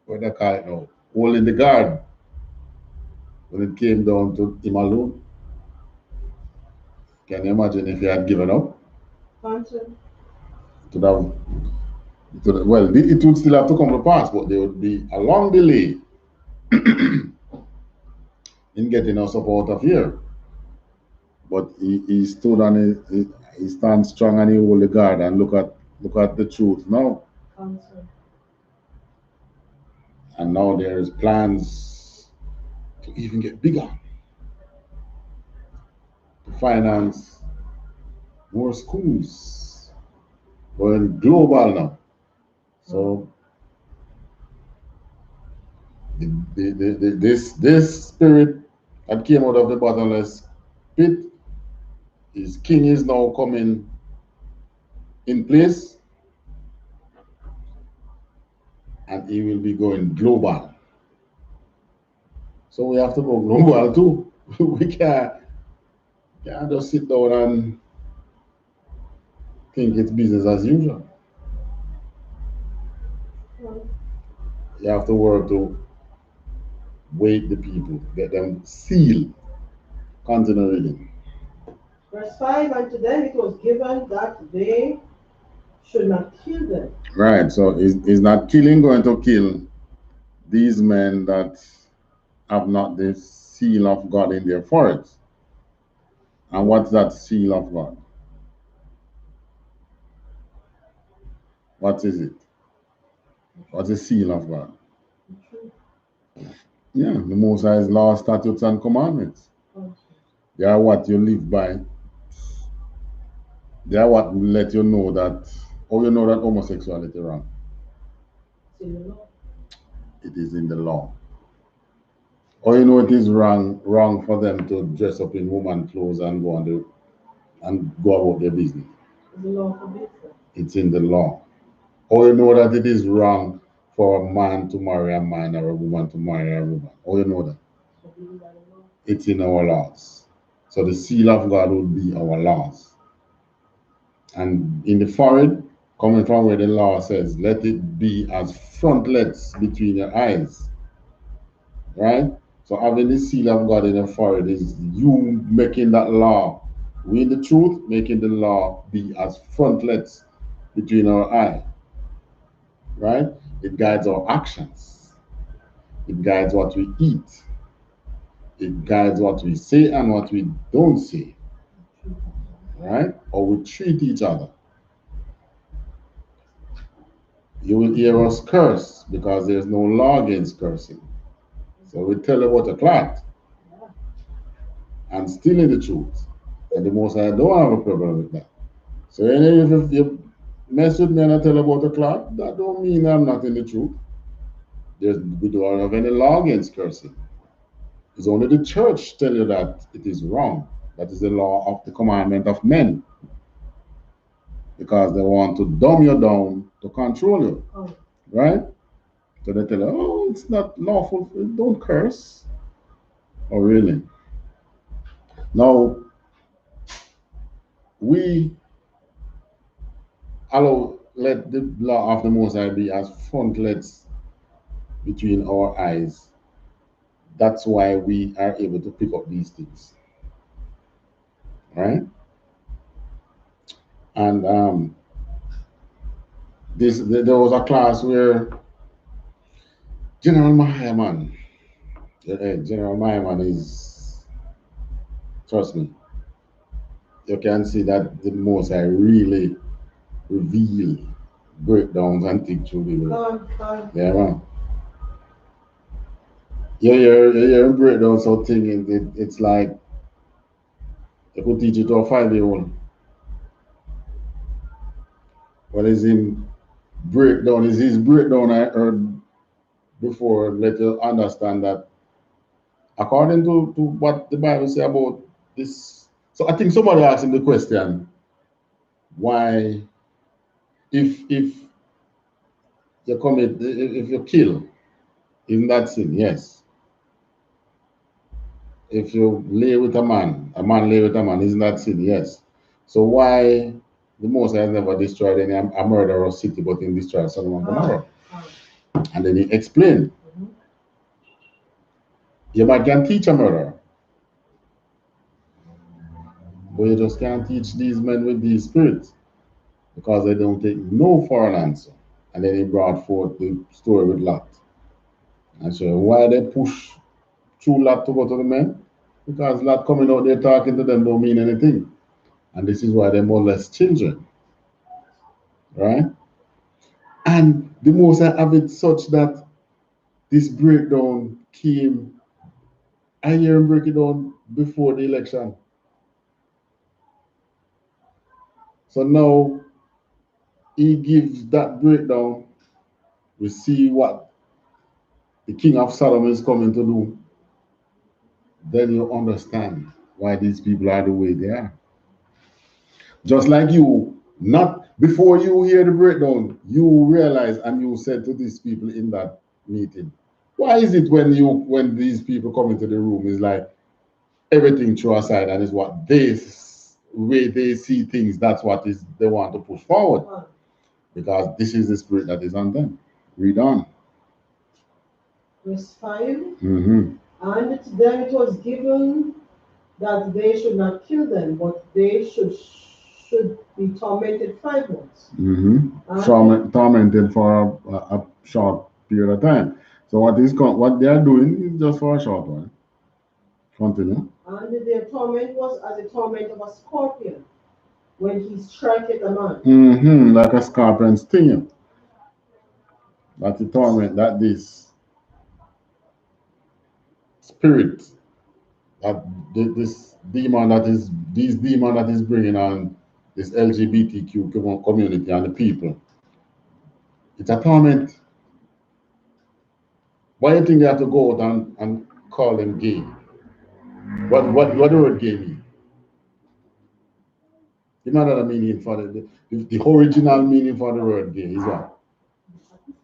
what they call it now, holding the guard when it came down to him alone. Can you imagine if he had given up? Constant. It would have, well, it would still have to come to pass, but there would be a long delay in getting us up out of here. But he stood on he stands strong and he hold the guard and look at the truth now. Constant. And now there's plans to even get bigger, to finance more schools, going global now. So this spirit that came out of the bottomless pit, his king is now coming in place, and he will be going global. So we have to go global too. We can't just sit down and think it's business as usual. You have to work to wait the people, get them sealed. Continue reading. Verse 5, and to them it was given that they should not kill them. Right, so is not killing going to kill these men that have not the seal of God in their foreheads? And what's that seal of God? What is it? What's the seal of God? Yeah, the Most High's law, statutes, and commandments. They are what you live by. They are what let you know that, or you know that homosexuality is wrong. It is in the law. Or you know it is wrong for them to dress up in woman clothes and go about their business. The law forbids that. It's in the law. Or you know that it is wrong for a man to marry a man or a woman to marry a woman. Or you know that. It's in our laws. So the seal of God would be our laws. And in the forehead, coming from where the law says, let it be as frontlets between your eyes. Right? So having the seal of God in your forehead is you making that law, we the truth, making the law be as frontlets between our eye. Right? It guides our actions. It guides what we eat. It guides what we say and what we don't say. Right? Or we treat each other. You will hear us curse because there's no law against cursing. So we tell about a clot and stealing the truth. And the Most High don't have a problem with that. So if you mess with me and I tell about a clot, that don't mean I'm not in the truth. We don't have any law against cursing. It's only the church tell you that it is wrong. That is the law of the commandment of men. Because they want to dumb you down to control you. Right? So they tell you, oh, it's not lawful, don't curse. Oh, really? Now, we let the law of the Most High be as frontlets between our eyes. That's why we are able to pick up these things. Right? And there was a class where General Mahaman, General Mahaman is, trust me, you can see that the Most High really reveal breakdowns and think through the yeah, man. You're breakdown something, it's like you could teach it to a 5-year-old. What is him breakdown? Is his breakdown I heard before, let you understand that according to what the Bible says about this. So I think somebody asked him the question, why if you commit, if you kill, isn't that sin? Yes. If you lay with a man lay with a man, isn't that sin? Yes. So why the Most High has never destroyed any a murderous city, but he destroyed Sodom and Gomorrah? And then he explained, you might can teach a murderer, but you just can't teach these men with these spirits. because they don't take no for an answer. And then he brought forth the story with Lot. And so why they push through Lot to go to the men? Because Lot coming out there talking to them don't mean anything. And this is why they molest children. Right? And the most I have it such that this breakdown came, I hear him break it down before the election. So now he gives that breakdown. We see what the king of Sodom is coming to do. Then you understand why these people are the way they are. Just like you, not before you hear the breakdown, you realize and you said to these people in that meeting, why is it when these people come into the room is like everything thrown aside and is what they way they see things, that's what is they want to push forward. Because this is the spirit that is on them. Read on. Verse 5. And to them it was given that they should not kill them, but they should be tormented 5 months. Tormented for a short period of time. So what they are doing is just for a short while. Continue. And their torment was as the torment of a scorpion when he striketh a man. Like a scorpion stinging. That's the torment that this spirit, that this demon that is bringing on this LGBTQ community and the people. It's a torment. Why do you think they have to go out and call them gay? What the word gay mean? You know what I mean for the original meaning for the word gay is what?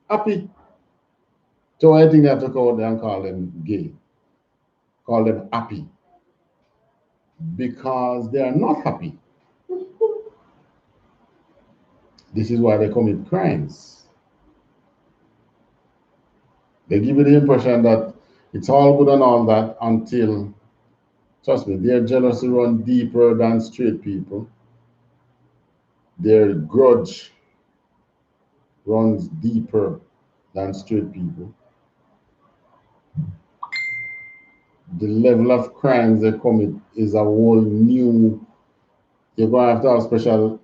Happy. So I think they have to go out there and call them gay. Call them happy. Because they are not happy. This is why they commit crimes. They give you the impression that it's all good and all that until, trust me, their jealousy runs deeper than straight people. Their grudge runs deeper than straight people. The level of crimes they commit is a whole new. You're going to have to have special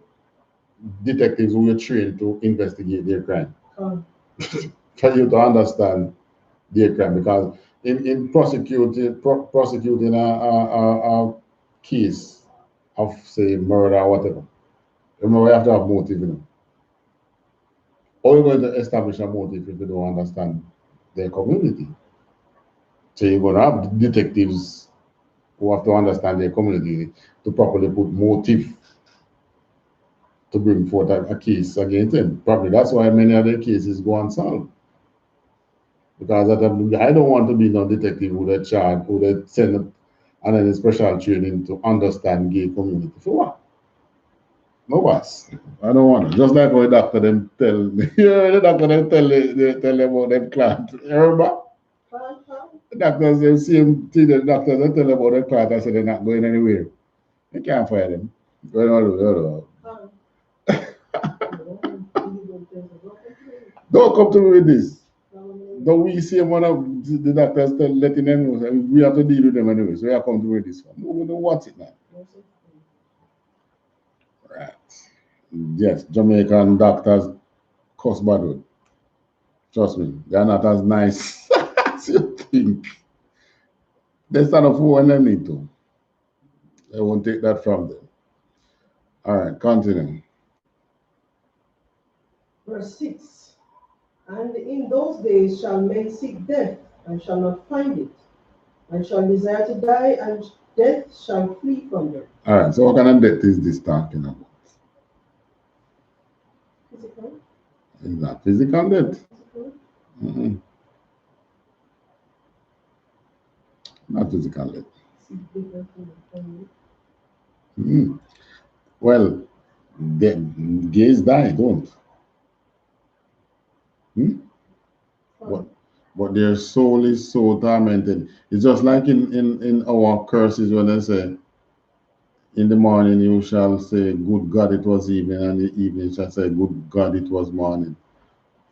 detectives who are trained to investigate their crime. For you to understand their crime, because in prosecuting a case of, say, murder or whatever, remember, we have to have motive, you know. Or you're going to establish a motive if you don't understand their community. So you're going to have detectives who have to understand their community to properly put motive to bring forth a case against them. Probably that's why many of their cases go unsolved. Because I don't want to be no detective who they charge, who they send and then special training to understand gay community. For what? No boss. I don't want it. Just like how the doctor them tell the doctor them tell them about them client. Remember? The doctors them same thing, the doctors they tell them about their client and say they're not going anywhere. You can't fire them. Going all Don't come to me with this. Don't we see one of the doctors letting them know we have to deal with them anyway, so we are come to with this one. We don't want it now. Right. Yes, Jamaican doctors cost bad. Trust me, they're not as nice as you think. They stand up for when they need to. They won't take that from them. All right, continue. Verse 6. And in those days shall men seek death, and shall not find it, and shall desire to die, and death shall flee from them. All right, so what kind of death is this talking about? Physical? Is that physical death? Not physical death. Well, gays die, don't. But their soul is so tormented. It's just like in our curses when they say, In the morning you shall say, good God, it was evening, and in the evening you shall say, good God, it was morning.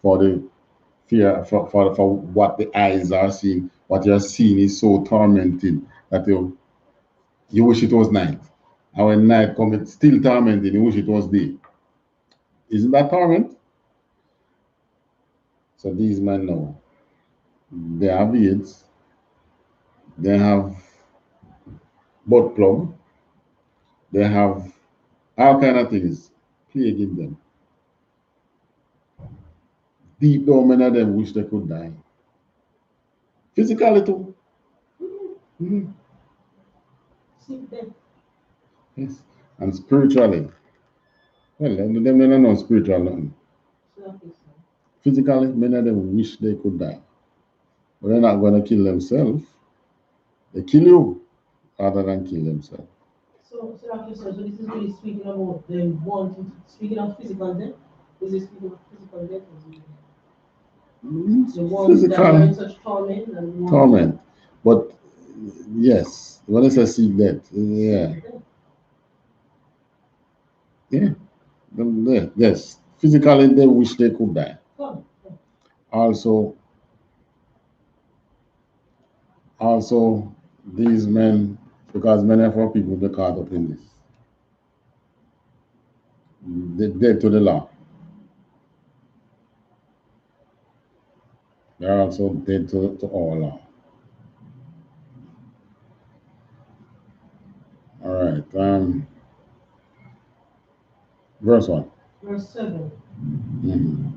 For the fear, for what the eyes are seeing, what you're seeing is so tormenting that you wish it was night. And when night comes, it's still tormenting, you wish it was day. Isn't that torment? So these men know. They have AIDS, they have butt plug, they have all kind of things plaguing them. Deep down, many of them wish they could die. Physically too. Mm-hmm. Yes. And spiritually. Well, them don't know spiritual nothing. Physically, many of them wish they could die. But they're not going to kill themselves. They kill you rather than kill themselves. So this is really speaking about them wanting to, speaking of physical death. Is it speaking of physical death? The ones that are in such torment and torment. But yes, when I say seek death, yeah. Yeah. Yes. Physically they wish they could die. Also these men, because many of our people they caught up in this. They're dead to the law. They're also dead to all law. All right. Verse 1. Verse 7. Mm-hmm.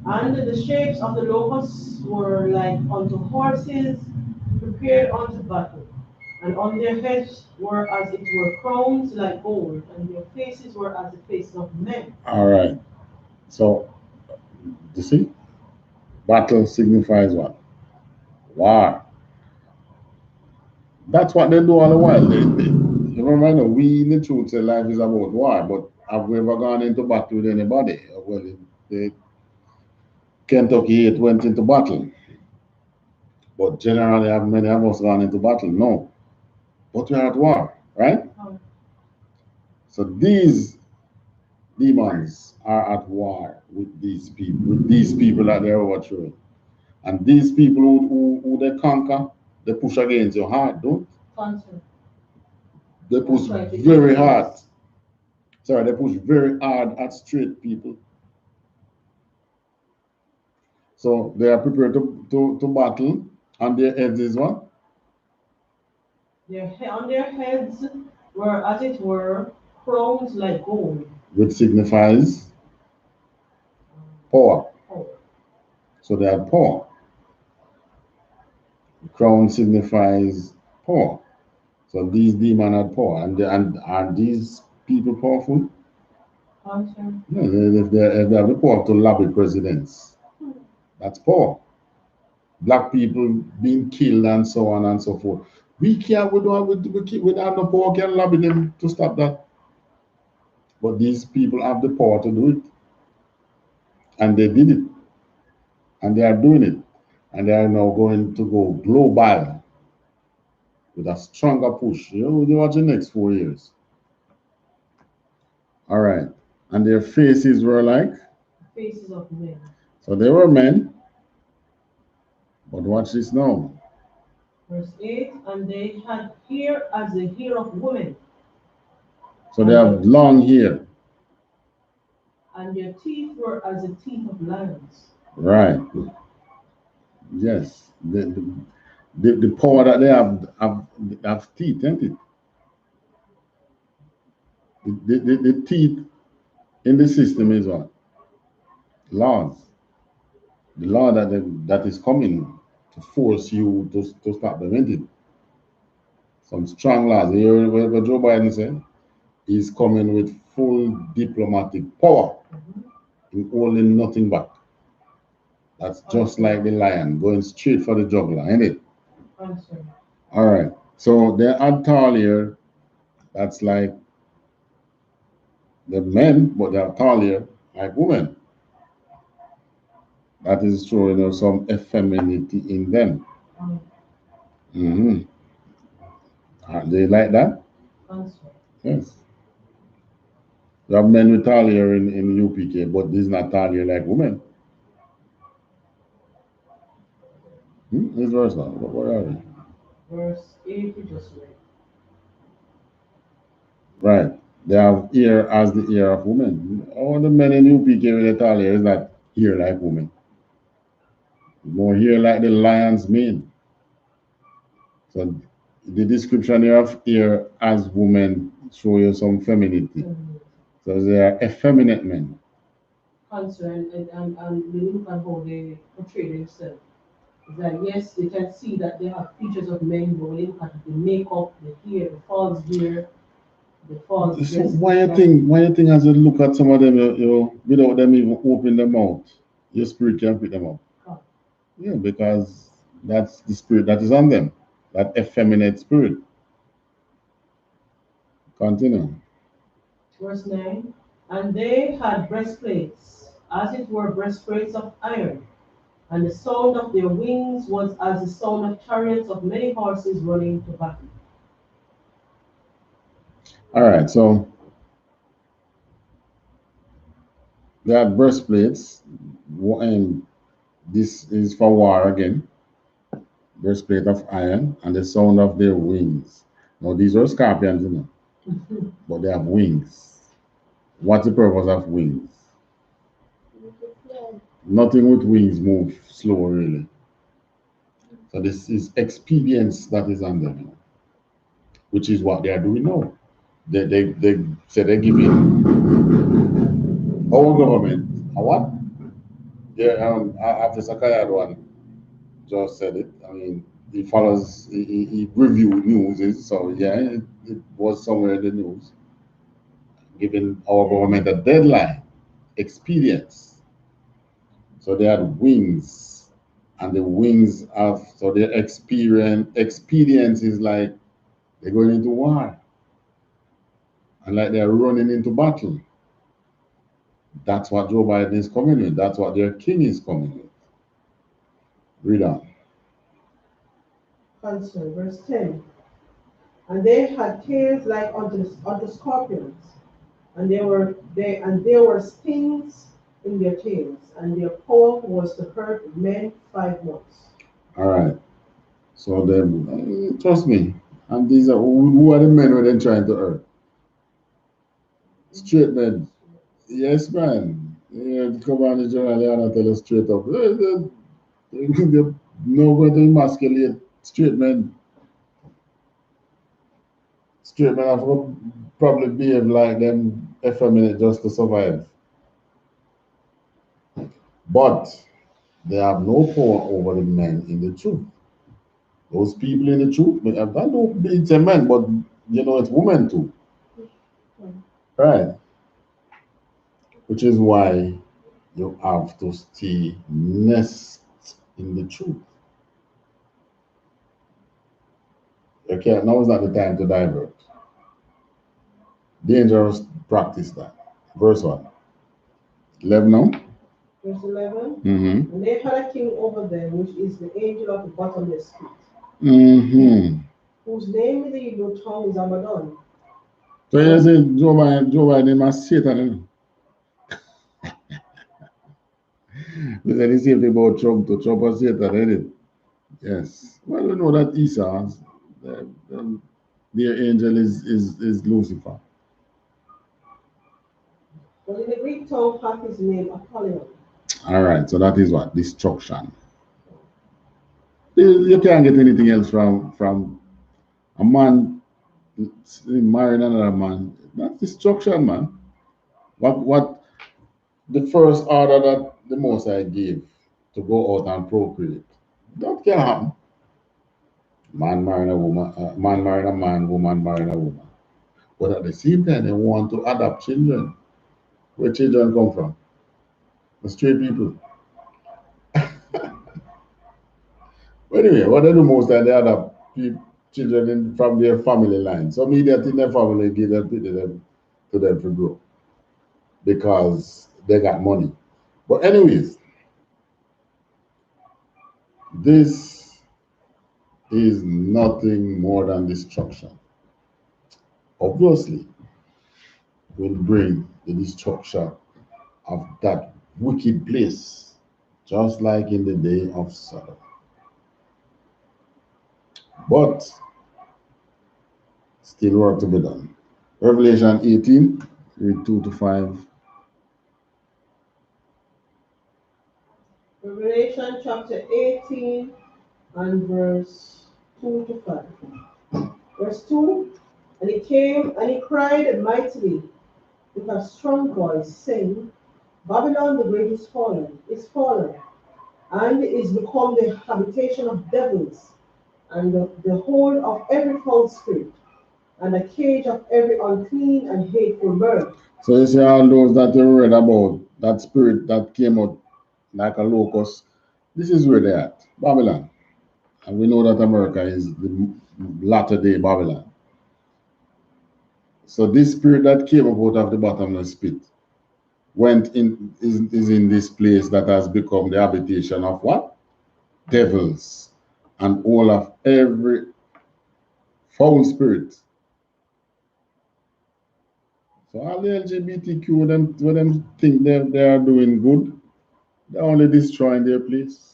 And the shapes of the locusts were like unto horses prepared unto battle, and on their heads were as it were crowns like gold, and their faces were as the faces of men. All right. So, you see, battle signifies what? War. That's what they do all the while. You remember, we in the truth say life is about war, but have we ever gone into battle with anybody? Well, the Kentucky 8 went into battle. But generally, have many of us gone into battle? No. But we are at war, right? So these demons are at war with these people that they're overthrowing. And these people who they conquer, they push against your heart, don't they? Push very hard. Sorry, they push very hard at straight people. So they are prepared to battle, and their heads is what? On their heads were, as it were, crowns like gold. Which signifies power. So they are power. The crown signifies power. So these demons had power. And are these people powerful? No, if they have the power to lobby presidents, that's power. Black people being killed and so on and so forth. We don't have no power, can lobby them to stop that. But these people have the power to do it. And they did it. And they are doing it. And they are now going to go global with a stronger push. You know, watch the next 4 years. All right. And their faces were like? Faces of men. So they were men. But watch this now. Verse 8, and they had hair as the hair of women. So they have long hair. And their teeth were as the teeth of lions. Right. Yes. The power that they have teeth, isn't it? The teeth in the system is what? Laws. The law that is coming to force you to stop them, isn't it? Some strong laws. You hear what Joe Biden said? He's coming with full diplomatic power in holding nothing back. That's just like the lion going straight for the jugular, ain't it? All right. So they add tall here. That's like the men, but they are tall here like women. That is showing some effeminacy in them. Mm-hmm. Are they like that? Yes. You have men with talia in UPK, but this is not talia like women. This verse now. What are we? Verse 8 we just read. Right. They have ear as the ear of women. All the men in UPK with the talia is not ear like women. More ear like the lion's mane. So the description here of ear as women show you some femininity. So they are effeminate men. Concern and we look at how they portray themselves. It's like yes, they can see that they have features of men, but when you look at the makeup, the hair, the false hair, the false So dress. why you think as you look at some of them, you without them even open their mouth, your spirit can pick them up? Oh. Yeah, because that's the spirit that is on them, that effeminate spirit. Continue. Verse 9. And they had breastplates, as it were breastplates of iron, and the sound of their wings was as the sound of chariots of many horses running to battle. All right, so they had breastplates, and this is for war again. Breastplate of iron, and the sound of their wings. Now these are scorpions, but they have wings. What's the purpose of wings? Nothing with wings move slow, really. So this is expedience that is on them, which is what they are doing now. They say they're giving our government a what? Yeah, after Sakaya one just said it. I mean, he follows, he reviewed news, so yeah, it was somewhere in the news, giving our government a deadline, expedience. So they had wings, and the wings of so their experience is like they're going into war, and like they're running into battle. That's what Joe Biden is coming with. That's what their king is coming with. Read on. Answer, verse 10. And they had tails like unto scorpions, and there were stings in their tails, and their power was to hurt men 5 months. All right. So then, trust me, and these are who are the men who they're trying to hurt? Straight men. Yes, man. Yeah, come on, the journal and tell us straight up. They're not going to emasculate straight men. Straight men have to probably behave like them effeminate just to survive. But they have no power over the men in the truth. Those people in the truth, I don't know, it's a man, but it's women too. Right. Which is why you have to stay nest in the truth. Okay, now is not the time to divert. Dangerous practice that. Verse 1. 11 now? Verse 11. Mm-hmm. And they had a king over them, which is the angel of the bottomless pit, Mm-hmm. whose name in the Hebrew tongue is Abaddon. So you say Joe Biden must Satan. We said the same thing about Trump to Trump or Satan, isn't it? Yes. Well, we know that Esau, their angel is Lucifer. But in the Greek tongue hath his name Apollyon. All right, so that is what? Destruction. You can't get anything else from a man marrying another man. That's destruction, man. What the first order that the Most High gave to go out and procreate. That can happen. Man marrying a woman, man marrying a man, woman marrying a woman. But at the same time, they want to adopt children. Where children come from? The straight people. But anyway, what they do most time, they adopt children from their family line. So immediately in their family give them to them to grow because they got money. But anyways, this is nothing more than destruction. obviously will bring the destruction of that wicked place, just like in the day of Sodom. But still work to be done. Revelation 18, read 2 to 5. Revelation chapter 18 and verse 2 to 5. Verse 2, and he came and he cried mightily with a strong voice, saying, Babylon the great is fallen, and is become the habitation of devils, and the hold of every foul spirit, and the cage of every unclean and hateful bird. So you see all those that you read about, that spirit that came out like a locust, this is where they're at, Babylon. And we know that America is the latter day Babylon. So this spirit that came up out of the bottomless pit is in this place that has become the habitation of what? Devils and all of every foul spirit. So all the LGBTQ, when them think they are doing good, they're only destroying their place.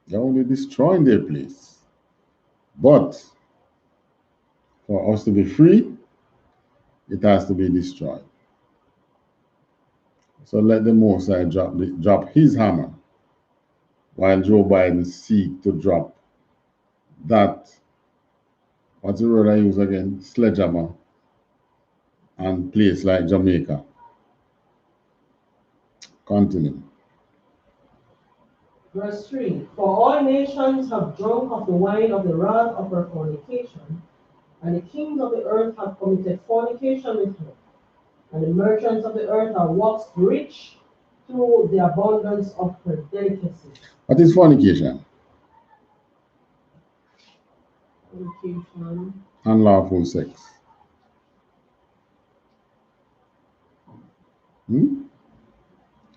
They're only destroying their place. But for us to be free, it has to be destroyed. So let the Most High drop his hammer while Joe Biden seek to drop that, what's the word I use again? Sledgehammer, and place like Jamaica. Continue. Verse 3, for all nations have drunk of the wine of the wrath of her fornication, and the kings of the earth have committed fornication with her, and the merchants of the earth are waxed rich through the abundance of her delicacies. What is fornication? Fornication. Unlawful sex.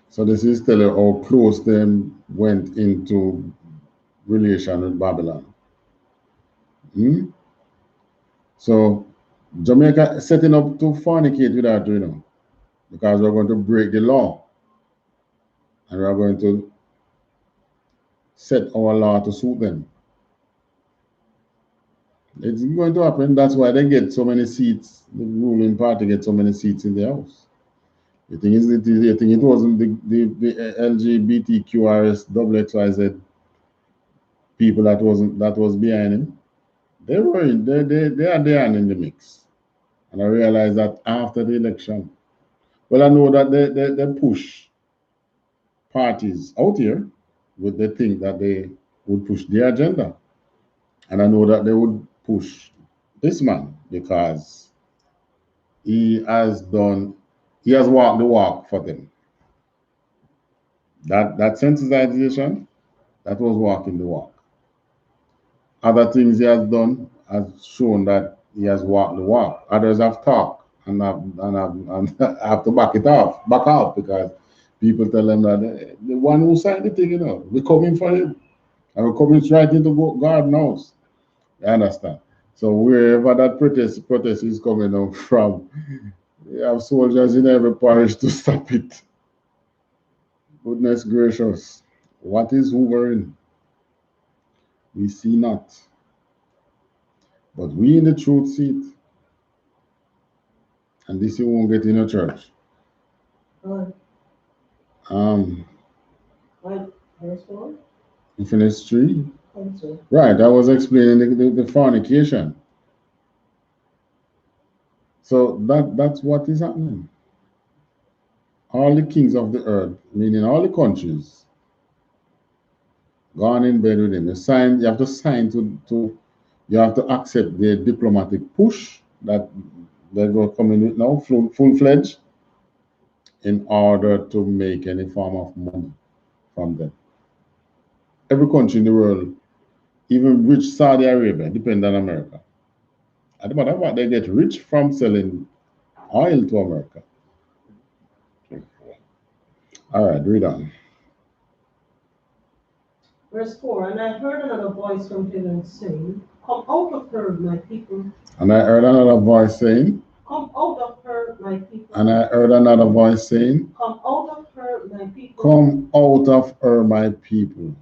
So this is telling how close them went into relation with Babylon. So Jamaica setting up to fornicate with that, because we're going to break the law. And we're going to set our law to suit them. It's going to happen. That's why they get so many seats. The ruling party gets so many seats in the house. The thing is, it wasn't the LGBTQRS XXYZ people that was behind him. They were they are there and in the mix. And I realized that after the election. Well, I know that they push parties out here with the thing that they would push their agenda. And I know that they would push this man because he has walked the walk for them. That sensitization, that was walking the walk. Other things he has done has shown that he has walked the walk. Others have talked and have to back off because people tell them that the one who signed the thing, we're coming for him. And we're coming right into God knows. You understand? So wherever that protest is coming up from, we have soldiers in every parish to stop it. Goodness gracious. What is hovering? We see not. But we in the truth see it. And this you won't get in a church. Verse 4? In Philippians 3? Right, I was explaining the fornication. So that's what is happening. All the kings of the earth, meaning all the countries, gone in bed with him. You have to sign you have to accept the diplomatic push that they're going to come in with now, full-fledged, in order to make any form of money from them. Every country in the world, even rich Saudi Arabia, depend on America. At the matter of fact, they get rich from selling oil to America. All right, read on. Verse 4, and I heard another voice from heaven saying, Come out of her, my people. And I heard another voice saying, Come out of her, my people. and I heard another voice saying, Come out of her, my people. come out of her, my people.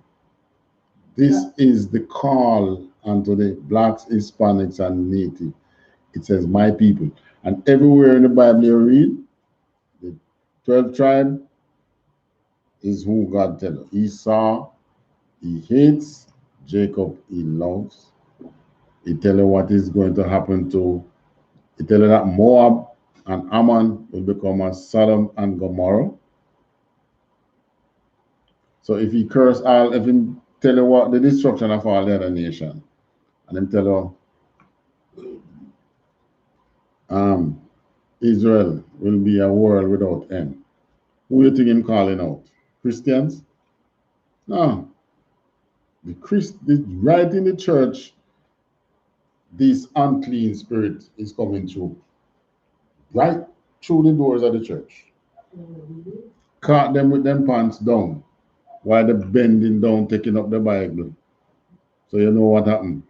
This is the call unto the blacks, Hispanics, and native. It says, my people. And everywhere in the Bible you read, the 12 tribe is who God tells us. Esau, he hates. Jacob, he loves. He tells you what is going to happen to. He tells you that Moab and Ammon will become as Sodom and Gomorrah. So if he curse all, if he tell you what the destruction of all the other nation, and then tell you Israel will be a world without end. Who you think him calling out? Christians? No. Right in the church, this unclean spirit is coming through. Right through the doors of the church. Caught them with them pants down while they're bending down, taking up the Bible. So you know what happened.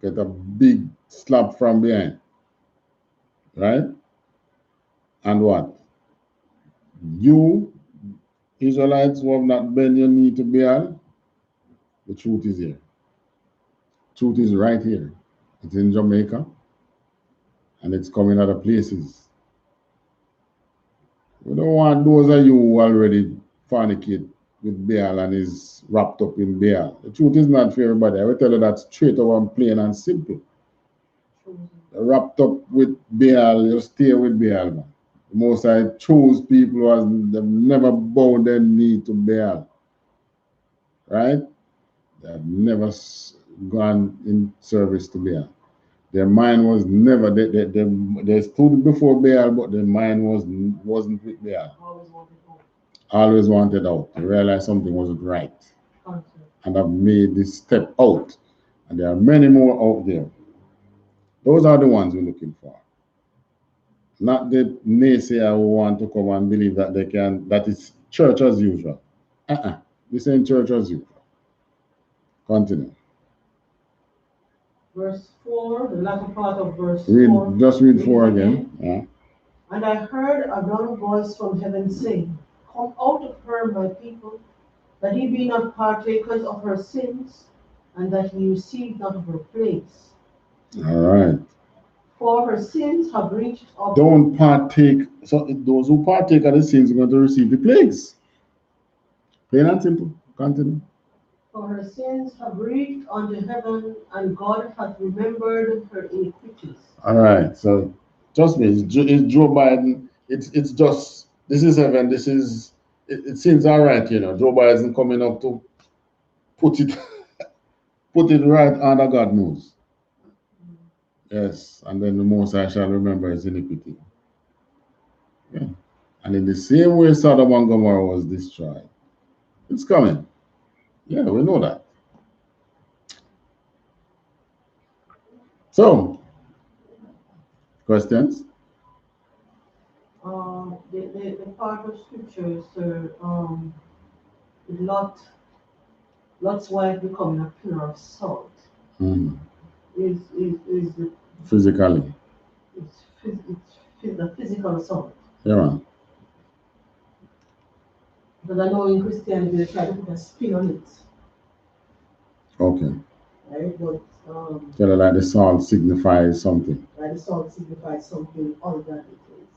Get a big slap from behind. Right? And what? You, Israelites who have not bent your knee to Baal, the truth is here. Truth is right here. It's in Jamaica, and it's coming other places. We don't want those of you who already fornicate with Baal and is wrapped up in Baal. The truth is not for everybody. I will tell you that straight over and plain and simple. Wrapped up with Baal, you stay with Baal, man. The Most I choose people who have never bowed their knee to Baal. Right? They have never gone in service to Baal. Their mind was never, they stood before Baal, but their mind wasn't with Baal. Always wanted out. They realized something wasn't right. And have made this step out. And there are many more out there. Those are the ones we're looking for. Not the naysayer who want to come and believe that they can, that it's church as usual. This ain't church as usual. Continue. Verse 4, the latter part of verse 4. Just read 4 again. Yeah. And I heard a loud voice from heaven saying, come out of her, my people, that ye be not partakers of her sins, and that ye receive not of her plagues. All right. For her sins have reached up. Don't partake. So those who partake of the sins are going to receive the plagues. Plain and simple. Continue. For her sins have reached unto heaven, and God hath remembered her iniquities. All right. So trust me, it's Joe Biden. It's just, this is heaven. This is, it seems all right, you know. Joe Biden coming up to put it right under God knows. Yes, and then the Most High shall remember his iniquity. Yeah. And in the same way Sodom and Gomorrah was destroyed, it's coming. Yeah, we know that. So, questions? The part of scripture, sir, Lot's wife becoming a pillar of salt. Is the physically. It's the physical salt. Yeah, man. Because I know in Christianity they try to put a spin on it. Okay. Right, but tell her like the salt signifies something. Like the salt signifies something other than it is.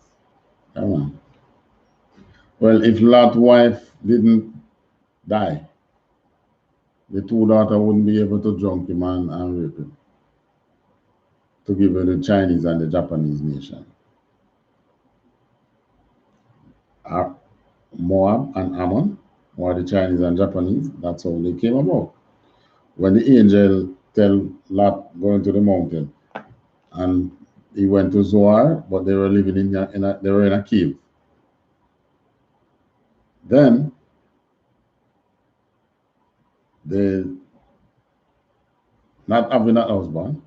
Yeah, man. Well, if Lot's wife didn't die, the two daughters wouldn't be able to drunk him and rape him, to give her the Chinese and the Japanese nation. Moab and Ammon, or the Chinese and Japanese, that's how they came about. When the angel tell Lot go into the mountain, and he went to Zoar, but they were living in a cave. Then they, not having a husband,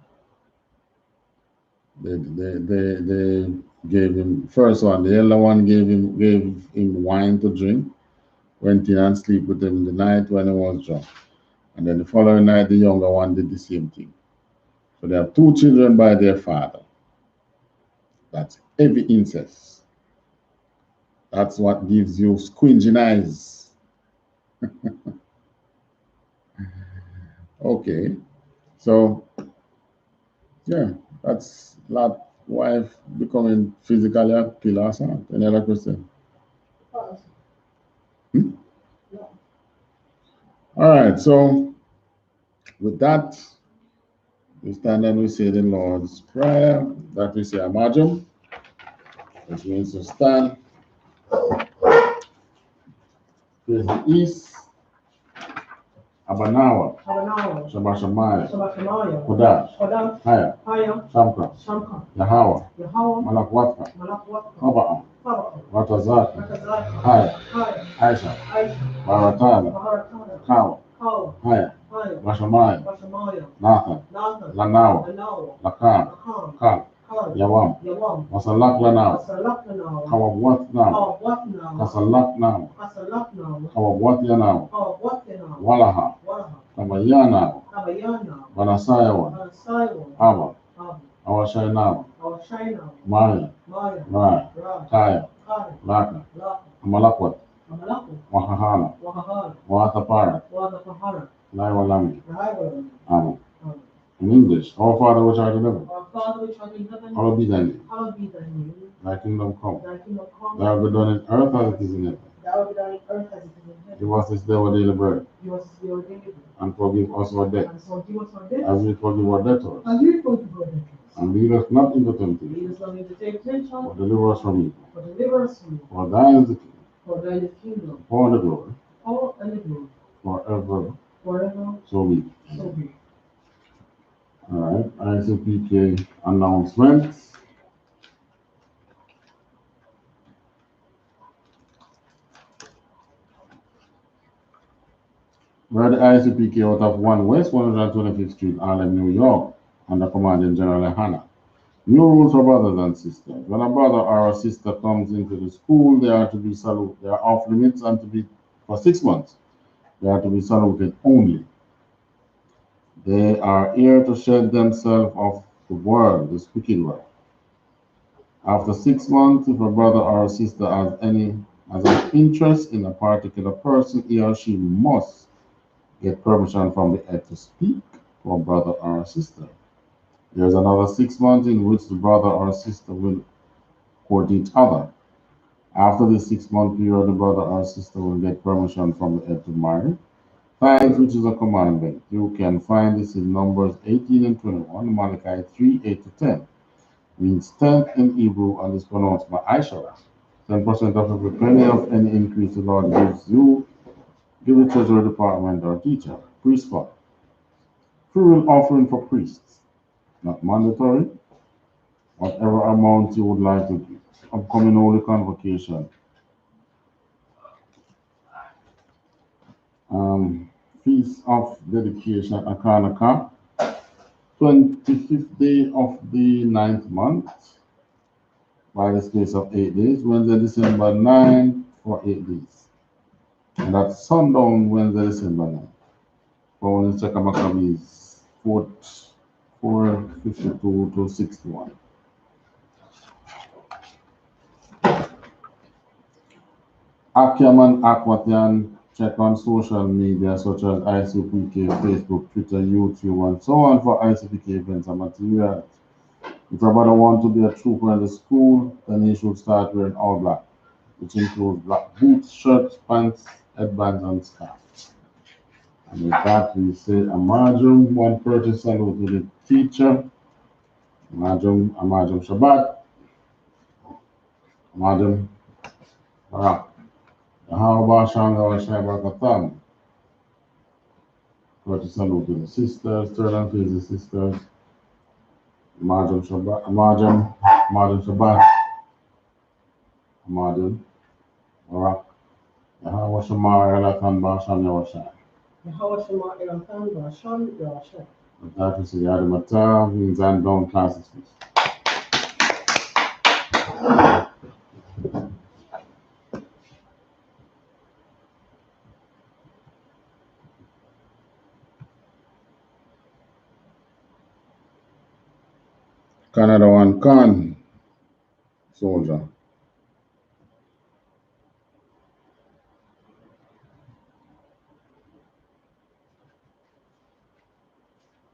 they gave him, first one, the elder one gave him wine to drink, went in and sleep with him in the night when he was drunk. And then the following night, the younger one did the same thing. So they have 2 children by their father. That's heavy incest. That's what gives you squinting eyes. Okay. So, yeah, that's that wife becoming physically a killer or something. Any other question? Hmm? No. All right. So, with that, we stand and we say the Lord's Prayer. That we say a margin, which means to stand, face the east, Abanawa, Shabashamaya, Kodash, Haya, Shamka, Yahawa, Malakwatha, Haba'am, Watazaka, Haya, Aisha, Baratana, Kawa, Haya, Bashamaya, Nathan, Lanawa, Lakan, Kal, Yawam, Masalak Lanawa, Kawabwat Now, Kasalak Now, Kawabwat Yanawa, Walaha, Kamayana, Banasayawan, Abba, Awashainawa, Maya, Rai, Kaya, Laka, Amalakwat, Wahahana, Watapara, Laiwalami. Amen. In English, Our Father which art in heaven, hallowed be thy name. Thy kingdom come. Thy will be done in earth as it is in heaven. Give us this day our daily bread. And forgive us our debts, as we forgive our debtors. And lead us not into temptation, but deliver us from evil. For thine is the kingdom, power and the glory, forever. So be. All right, I.S.U.P.K announcements. We're the I.S.U.P.K out of 1 West 125th Street, Harlem, New York, under Commanding General Yohanna. New rules for brothers and sisters. When a brother or a sister comes into the school, they are to be saluted. They are off limits and to be for 6 months. They are to be saluted only. They are here to shed themselves of the world, this wicked world. After 6 months, if a brother or a sister has an interest in a particular person, he or she must get permission from the head to speak to a brother or a sister. There's another 6 months in which the brother or sister will court each other. After the 6-month period, the brother or sister will get permission from the head to marry. Tithes, which is a commandment. You can find this in Numbers 18 and 21, Malachi 3, 8 to 10. Means tenth in Hebrew and is pronounced by Aisha. 10% of every penny of any increase the Lord gives you, give the treasury department or teacher. Priest fund. Free will offering for priests. Not mandatory. Whatever amount you would like to give. Upcoming holy convocation. Feast of dedication, Akanaka. 25th day of the 9th month. By the space of 8 days. Wednesday, December 9 for 8 days. And that's sundown Wednesday, December 9. Phone in Cheka Maccabees 452 to 61. Akiam and Akwatian, check on social media such as I.S.U.P.K, Facebook, Twitter, YouTube, and so on for I.S.U.P.K events and materials. If your brother wants to be a trooper in the school, then he should start wearing all black, which includes black boots, shirts, pants, headbands, and scarves. And with that, we say a marjum, one purchase salute to the teacher, a marjum Shabbat, a marjum Barak. How about Shanga or Shabakatam? Purchase salute to the sisters, turn and face the sisters, marjum Shabbat, a marjum Shabbat, a marjum Barak. How was Shamar Elatan Basham Yawashai? With that, we say Yadamata means and down classes, please. Canada one con soldier.